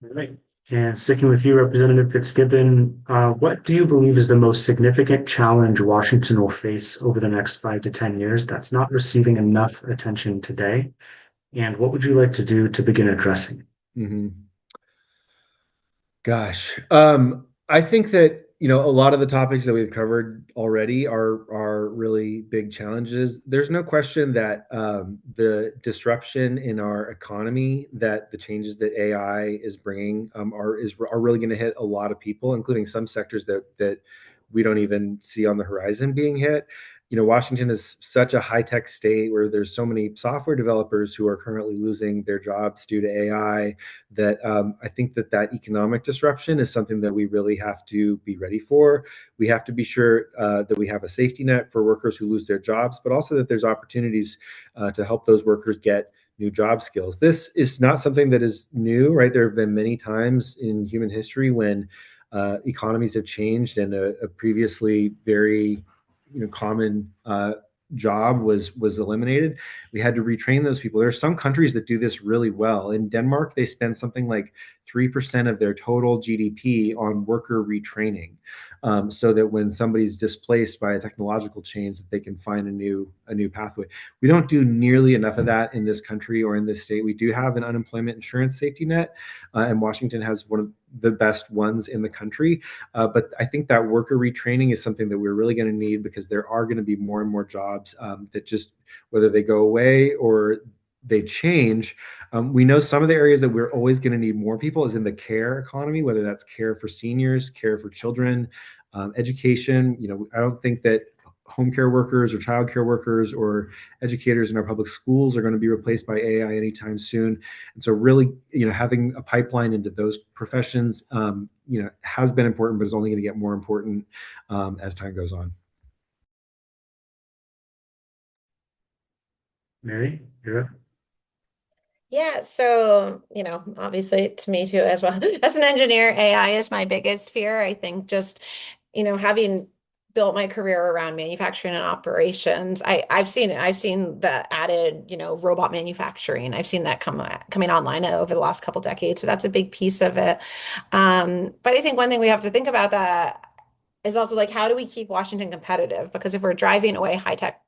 All right. And sticking with you, Representative Fitzgibbon, what do you believe is the most significant challenge Washington will face over the next 5 to 10 years that's not receiving enough attention today? And what would you like to do to begin addressing? Mm-hmm. Gosh, I think that a lot of the topics that we've covered already are really big challenges. There's no question that the disruption in our economy, that the changes that AI is bringing, are really going to hit a lot of people, including some sectors that we don't even see on the horizon being hit. Washington is such a high-tech state where there's so many software developers who are currently losing their jobs due to AI that I think that economic disruption is something that we really have to be ready for. We have to be sure that we have a safety net for workers who lose their jobs, but also that there's opportunities to help those workers get new job skills. This is not something that is new, right? There have been many times in human history when economies have changed and a previously very common job was eliminated. We had to retrain those people. There are some countries that do this really well. In Denmark, they spend something like 3% of their total GDP on worker retraining, so that when somebody's displaced by a technological change, that they can find a new pathway. We don't do nearly enough of that in this country or in this state. We do have an unemployment insurance safety net, and Washington has one of the best ones in the country. But I think that worker retraining is something that we're really going to need because there are going to be more and more jobs that just, whether they go away or they change. We know some of the areas that we're always going to need more people is in the care economy, whether that's care for seniors, care for children, education. I don't think that home care workers or child care workers or educators in our public schools are going to be replaced by AI anytime soon. And so really, having a pipeline into those professions, has been important, but is only going to get more important as time goes on. Mary, you're up. Yeah, so, obviously to me too as well. As an engineer, AI is my biggest fear. I think just, having built my career around manufacturing and operations, I've seen it. I've seen the added, robot manufacturing. I've seen that coming online over the last couple decades. So that's a big piece of it. But I think one thing we have to think about that is also like, how do we keep Washington competitive? Because if we're driving away high tech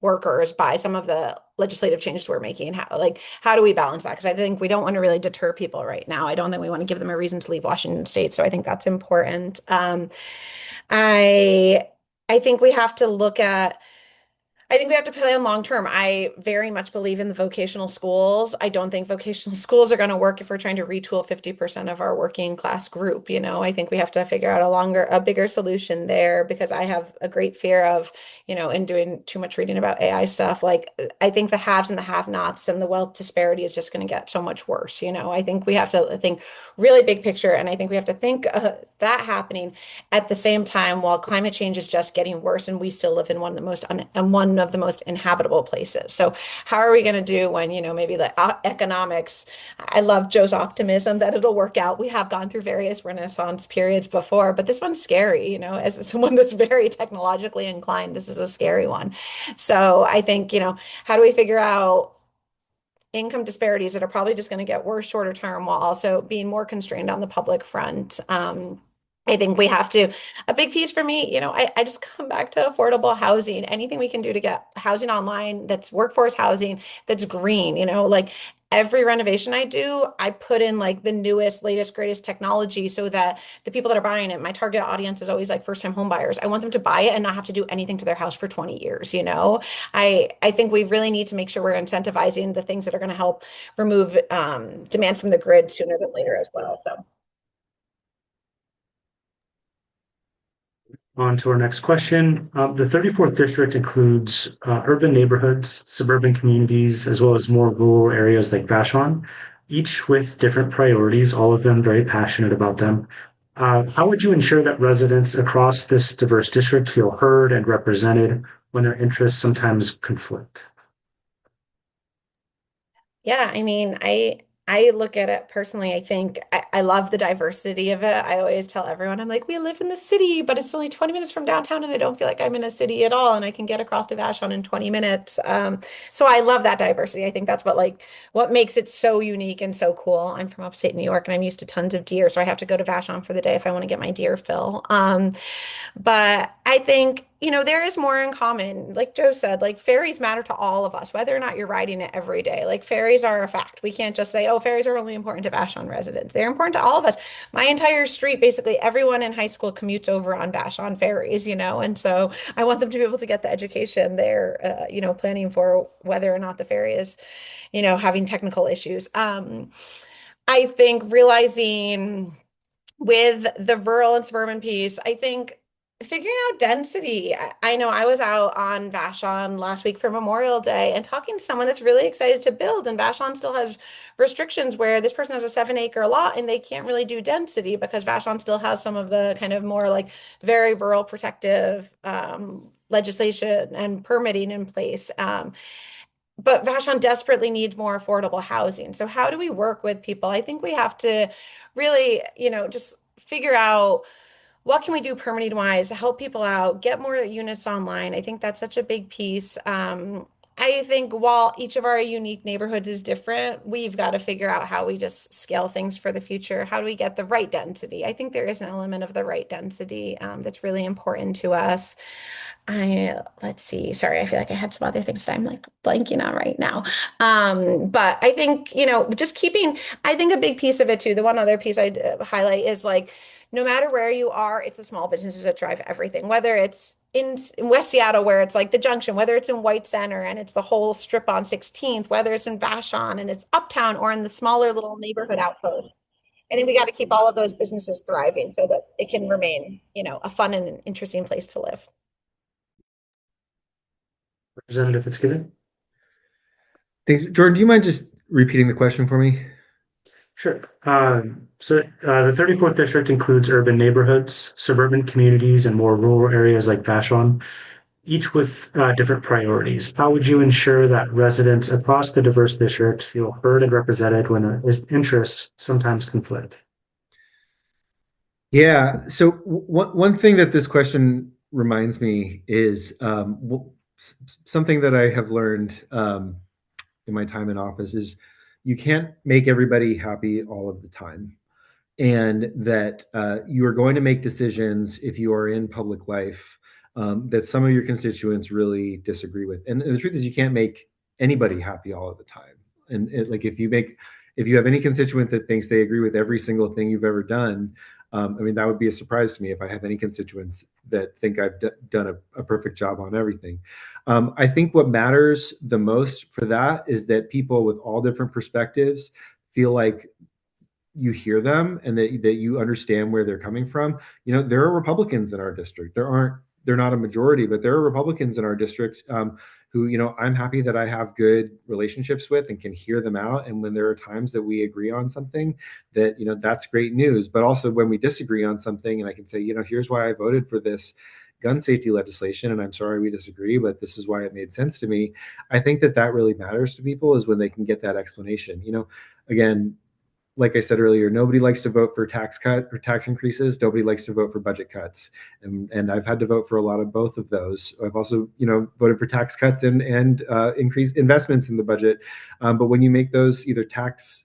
workers by some of the legislative changes we're making, how do we balance that? Because I think we don't want to really deter people right now. I don't think we want to give them a reason to leave Washington State. So I think that's important. I I think we have to look at I think we have to plan long term. I very much believe in the vocational schools. I don't think vocational schools are going to work if we're trying to retool 50% of our working class group. I think we have to figure out a bigger solution there because I have a great fear of, in doing too much reading about AI stuff. Like, I think the haves and the have-nots and the wealth disparity is just going to get so much worse. I think we have to think really big picture. And I think we have to think that happening at the same time, while climate change is just getting worse and we still live in one of the most inhabitable places. So how are we going to do when, maybe the economics, I love Joe's optimism that it'll work out. We have gone through various Renaissance periods before, but this one's scary, as someone that's very technologically inclined, this is a scary one. So I think, how do we figure out income disparities that are probably just going to get worse shorter term while also being more constrained on the public front? I think we have to, a big piece for me, I just come back to affordable housing. Anything we can do to get housing online that's workforce housing, that's green, like every renovation I do, I put in like the newest, latest, greatest technology so that the people that are buying it, my target audience is always like first-time home buyers. I want them to buy it and not have to do anything to their house for 20 years. I think we really need to make sure we're incentivizing the things that are going to help remove demand from the grid sooner than later as well. So. On to our next question. The 34th district includes urban neighborhoods, suburban communities, as well as more rural areas like Vashon, each with different priorities, all of them very passionate about them. How would you ensure that residents across this diverse district feel heard and represented when their interests sometimes conflict? Yeah, I mean, I look at it personally. I think I love the diversity of it. I always tell everyone, I'm like, we live in the city, but it's only 20 minutes from downtown, and I don't feel like I'm in a city at all, and I can get across to Vashon in 20 minutes. So I love that diversity. I think that's what makes it so unique and so cool. I'm from upstate New York, and I'm used to tons of deer, so I have to go to Vashon for the day if I want to get my deer fill. But I think, there is more in common. Like Joe said, like ferries matter to all of us, whether or not you're riding it every day. Like ferries are a fact. We can't just say, oh, ferries are only important to Vashon residents. They're important to all of us. My entire street, basically everyone in high school commutes over on Vashon ferries, and so I want them to be able to get the education they're, planning for whether or not the ferry is, having technical issues. I think realizing with the rural and suburban piece, I think figuring out density. I know I was out on Vashon last week for Memorial Day and talking to someone that's really excited to build, and Vashon still has restrictions where this person has a 7 acre lot and they can't really do density because Vashon still has some of the kind of more like very rural protective legislation and permitting in place. But Vashon desperately needs more affordable housing. So how do we work with people? I think we have to really, just figure out what can we do permitting wise to help people out, get more units online. I think that's such a big piece. I think while each of our unique neighborhoods is different, we've got to figure out how we just scale things for the future. How do we get the right density? I think there is an element of the right density that's really important to us. Let's see. Sorry, I feel like I had some other things that I'm like blanking on right now. But I think, just keeping, I think a big piece of it too, the one other piece I'd highlight is like, no matter where you are, it's the small businesses that drive everything, whether it's in West Seattle where it's like the Junction, whether it's in White Center and it's the whole strip on 16th, whether it's in Vashon and it's uptown or in the smaller little neighborhood outposts. I think we got to keep all of those businesses thriving so that it can remain, a fun and interesting place to live. Representative Fitzgibbon? Thanks. Jordan, do you mind just repeating the question for me? Sure. The 34th district includes urban neighborhoods, suburban communities, and more rural areas like Vashon, each with different priorities. How would you ensure that residents across the diverse district feel heard and represented when interests sometimes conflict? Yeah. So one thing that this question reminds me is something that I have learned in my time in office is you can't make everybody happy all of the time, and that you are going to make decisions if you are in public life that some of your constituents really disagree with. And the truth is, you can't make anybody happy all of the time. And like if you have any constituent that thinks they agree with every single thing you've ever done, I mean, that would be a surprise to me if I have any constituents that think I've done a perfect job on everything. I think what matters the most for that is that people with all different perspectives feel like you hear them and that you understand where they're coming from. There are Republicans in our district. They're not a majority, but there are Republicans in our district who, I'm happy that I have good relationships with and can hear them out. And when there are times that we agree on something, that, that's great news. But also when we disagree on something and I can say, here's why I voted for this gun safety legislation, and I'm sorry we disagree, but this is why it made sense to me. I think that really matters to people, is when they can get that explanation. Again, like I said earlier, nobody likes to vote for tax cut or tax increases. Nobody likes to vote for budget cuts. And I've had to vote for a lot of both of those. I've also, voted for tax cuts and increased investments in the budget. But when you make those either tax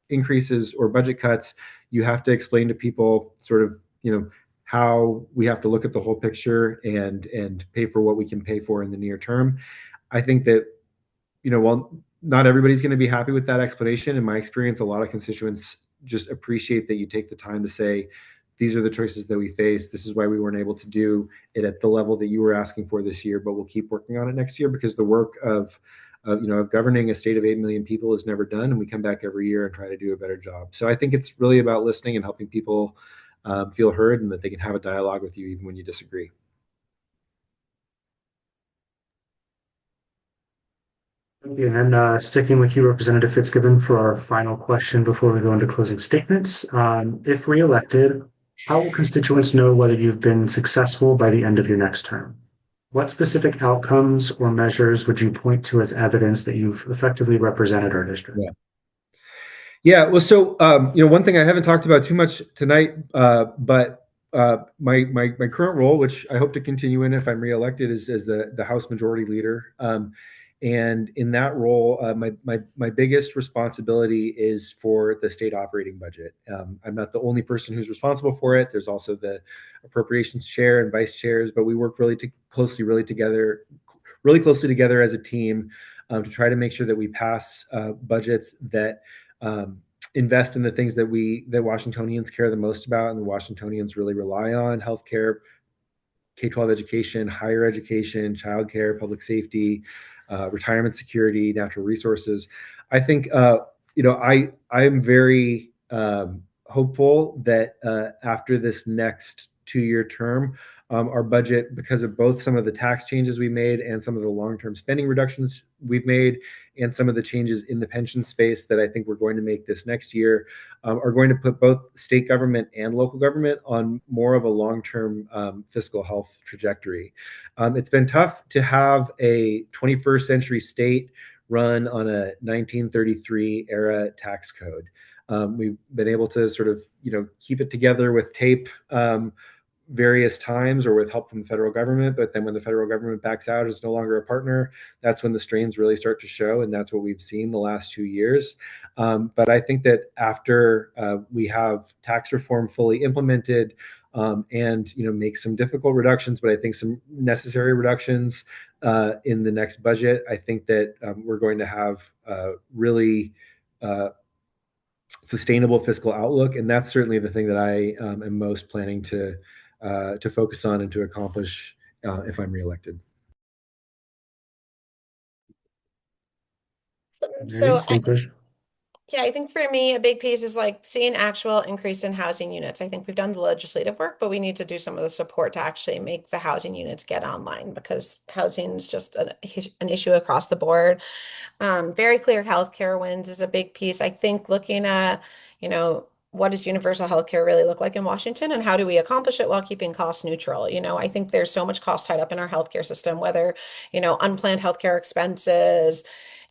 increases or budget cuts, you have to explain to people sort of, how we have to look at the whole picture and pay for what we can pay for in the near term. I think that, while not everybody's going to be happy with that explanation, in my experience, a lot of constituents just appreciate that you take the time to say, these are the choices that we face. This is why we weren't able to do it at the level that you were asking for this year, but we'll keep working on it next year, because the work of governing a state of 8 million people is never done. And we come back every year and try to do a better job. So I think it's really about listening and helping people feel heard and that they can have a dialogue with you even when you disagree. Thank you. And sticking with you, Representative Fitzgibbon, for our final question before we go into closing statements. If reelected, how will constituents know whether you've been successful by the end of your next term? What specific outcomes or measures would you point to as evidence that you've effectively represented our district? Yeah. Well, so one thing I haven't talked about too much tonight, but my current role, which I hope to continue in if I'm reelected, is as the House Majority Leader. And in that role, my biggest responsibility is for the state operating budget. I'm not the only person who's responsible for it. There's also the appropriations chair and vice chairs, but we work really closely together as a team to try to make sure that we pass budgets that invest in the things that Washingtonians care the most about and the Washingtonians really rely on: healthcare, K-12 education, higher education, childcare, public safety, retirement security, natural resources. I think I am very hopeful that after this next 2-year term, our budget, because of both some of the tax changes we made and some of the long-term spending reductions we've made, and some of the changes in the pension space that I think we're going to make this next year, are going to put both state government and local government on more of a long-term fiscal health trajectory. It's been tough to have a 21st century state run on a 1933 era tax code. We've been able to sort of, keep it together with tape various times or with help from the federal government. But then when the federal government backs out, is no longer a partner, that's when the strains really start to show. And that's what we've seen the last 2 years. But I think that after we have tax reform fully implemented and, make some difficult reductions, but I think some necessary reductions in the next budget, I think that we're going to have really sustainable fiscal outlook. And that's certainly the thing that I am most planning to focus on and to accomplish if I'm reelected. Mary, So same question. yeah, I think for me, a big piece is like seeing actual increase in housing units. I think we've done the legislative work, but we need to do some of the support to actually make the housing units get online because housing is just an issue across the board. Very clear healthcare wins is a big piece. I think looking at, what does universal healthcare really look like in Washington and how do we accomplish it while keeping cost neutral? I think there's so much cost tied up in our healthcare system, whether, unplanned healthcare expenses,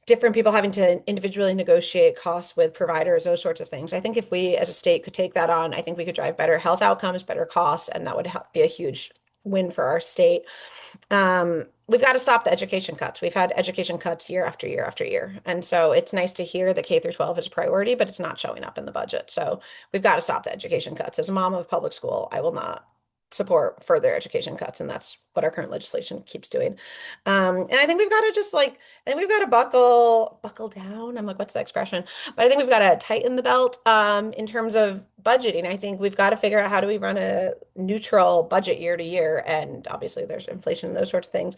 different people having to individually negotiate costs with providers, those sorts of things. I think if we as a state could take that on, I think we could drive better health outcomes, better costs, and that would be a huge win for our state. We've got to stop the education cuts. We've had education cuts year after year after year. And so it's nice to hear that K through 12 is a priority, but it's not showing up in the budget. So we've got to stop the education cuts. As a mom of public school, I will not support further education cuts, and that's what our current legislation keeps doing. And I think we've got to just like, I think we've got to buckle down. I'm like, what's the expression? But I think we've got to tighten the belt in terms of budgeting. I think we've got to figure out how do we run a neutral budget year to year. And obviously there's inflation and those sorts of things.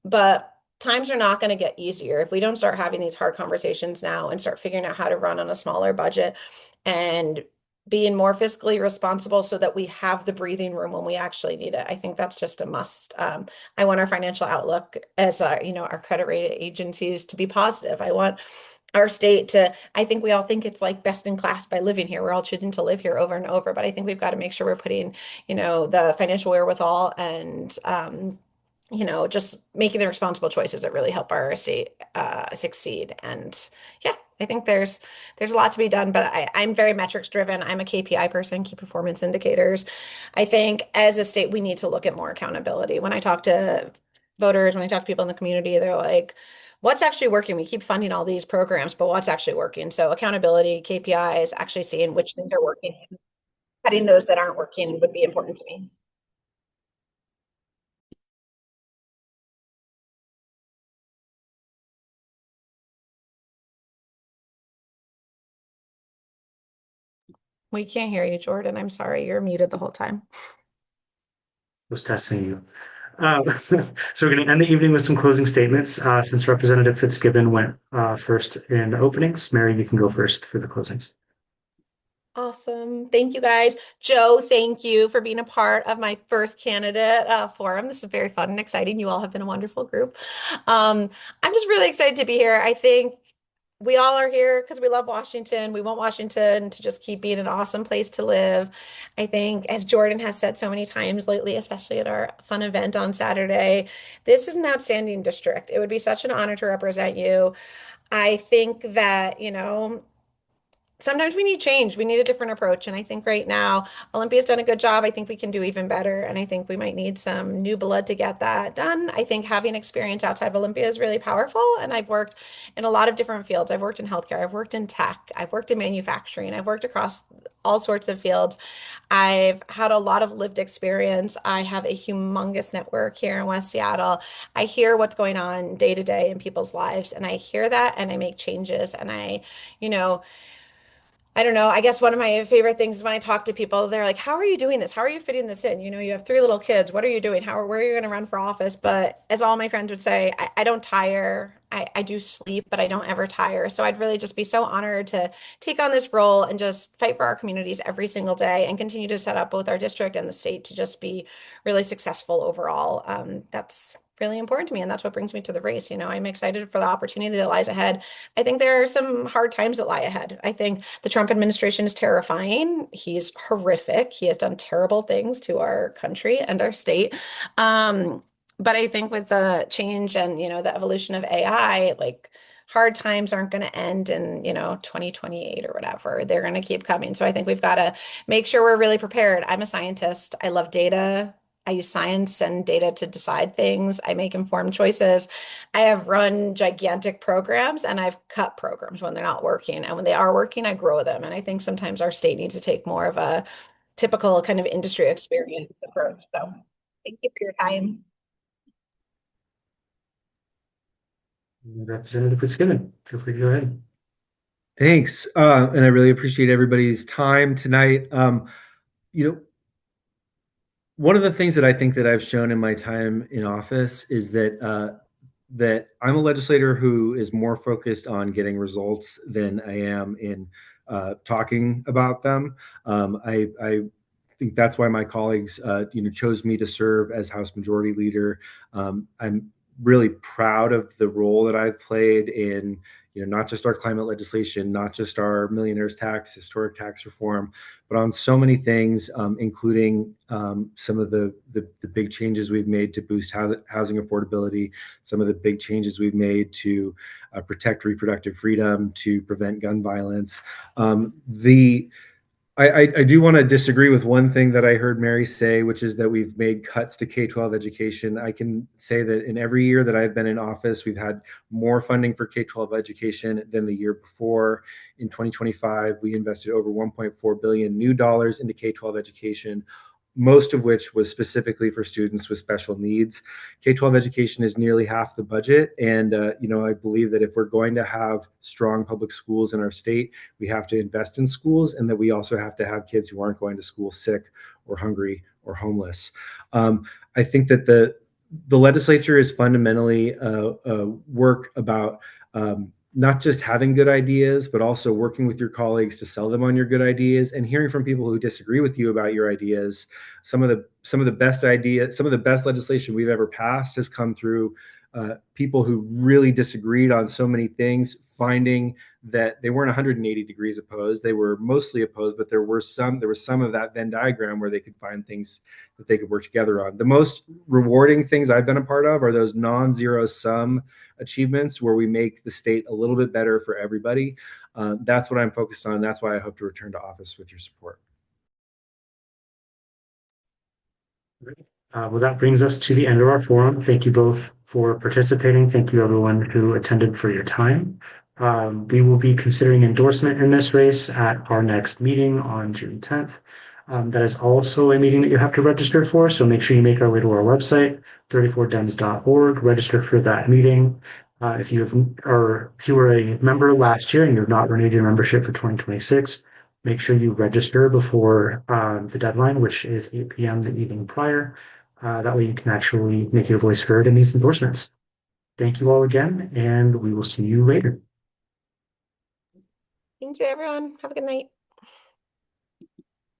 But times are not going to get easier if we don't start having these hard conversations now and start figuring out how to run on a smaller budget and being more fiscally responsible so that we have the breathing room when we actually need it. I think that's just a must. I want our financial outlook as our credit rating agencies to be positive. I want our state to, I think we all think it's like best in class by living here. We're all choosing to live here over and over, but I think we've got to make sure we're putting, the financial wherewithal and just making the responsible choices that really help our state succeed. And yeah, I think there's a lot to be done, but I'm very metrics driven. I'm a KPI person, key performance indicators. I think as a state, we need to look at more accountability. When I talk to voters, when I talk to people in the community, they're like, what's actually working? We keep funding all these programs, but what's actually working? So accountability, KPIs, actually seeing which things are working, cutting those that aren't working would be important to me. We can't hear you, Jordan. I'm sorry. You're muted the whole time. Was testing you. So we're going to end the evening with some closing statements. Since Representative Fitzgibbon went first in the openings, Mary, you can go first for the closings. Awesome. Thank you guys. Joe, thank you for being a part of my first candidate forum. This is very fun and exciting. You all have been a wonderful group. I'm just really excited to be here. I think we all are here because we love Washington. We want Washington to just keep being an awesome place to live. I think, as Jordan has said so many times lately, especially at our fun event on Saturday, this is an outstanding district. It would be such an honor to represent you. I think that, sometimes we need change. We need a different approach. And I think right now, Olympia's done a good job. I think we can do even better. And I think we might need some new blood to get that done. I think having experience outside of Olympia is really powerful. And I've worked in a lot of different fields. I've worked in healthcare, I've worked in tech, I've worked in manufacturing, I've worked across all sorts of fields. I've had a lot of lived experience. I have a humongous network here in West Seattle. I hear what's going on day to day in people's lives, and I hear that and I make changes. And you know, I don't know. I guess one of my favorite things is when I talk to people, they're like, how are you doing this? How are you fitting this in? You have three little kids. What are you doing? Where are you going to run for office? But as all my friends would say, I don't tire. I do sleep, but I don't ever tire. So I'd really just be so honored to take on this role and just fight for our communities every single day and continue to set up both our district and the state to just be really successful overall. That's really important to me. And that's what brings me to the race. I'm excited for the opportunity that lies ahead. I think there are some hard times that lie ahead. I think the Trump administration is terrifying. He's horrific. He has done terrible things to our country and our state. But I think with the change and, the evolution of AI, like hard times aren't going to end in, 2028 or whatever. They're going to keep coming. So I think we've got to make sure we're really prepared. I'm a scientist. I love data. I use science and data to decide things. I make informed choices. I have run gigantic programs and I've cut programs when they're not working. And when they are working, I grow them. And I think sometimes our state needs to take more of a typical kind of industry experience approach. So thank you for your time. Representative Fitzgibbon, feel free to go ahead. Thanks. And I really appreciate everybody's time tonight. You know, one of the things that I think that I've shown in my time in office is that that I'm a legislator who is more focused on getting results than I am in talking about them. I think that's why my colleagues, chose me to serve as House Majority Leader. I'm really proud of the role that I've played in, not just our climate legislation, not just our millionaires tax, historic tax reform, but on so many things, including some of the big changes we've made to boost housing affordability, some of the big changes we've made to protect reproductive freedom, to prevent gun violence. I do want to disagree with one thing that I heard Mary say, which is that we've made cuts to K-12 education. I can say that in every year that I've been in office, we've had more funding for K-12 education than the year before. In 2025, we invested over $1.4 billion new dollars into K-12 education, most of which was specifically for students with special needs. K-12 education is nearly half the budget. And, I believe that if we're going to have strong public schools in our state, we have to invest in schools, and that we also have to have kids who aren't going to school sick or hungry or homeless. I think that the legislature is fundamentally work about not just having good ideas, but also working with your colleagues to sell them on your good ideas, and hearing from people who disagree with you about your ideas. Some of the best ideas, some of the best legislation we've ever passed has come through people who really disagreed on so many things, finding that they weren't 180 degrees opposed. They were mostly opposed, but there was some of that Venn diagram where they could find things that they could work together on. The most rewarding things I've been a part of are those non-zero sum achievements where we make the state a little bit better for everybody. That's what I'm focused on. That's why I hope to return to office with your support. Well, that brings us to the end of our forum. Thank you both for participating. Thank you everyone who attended for your time. We will be considering endorsement in this race at our next meeting on June 10th. That is also a meeting that you have to register for, so make sure you make our way to our website, 34dems.org, register for that meeting. If you were a member last year and you have not renewed your membership for 2026, make sure you register before the deadline, which is 8 p.m. the evening prior. That way you can actually make your voice heard in these endorsements. Thank you all again, and we will see you later. Thank you, everyone. Have a good night.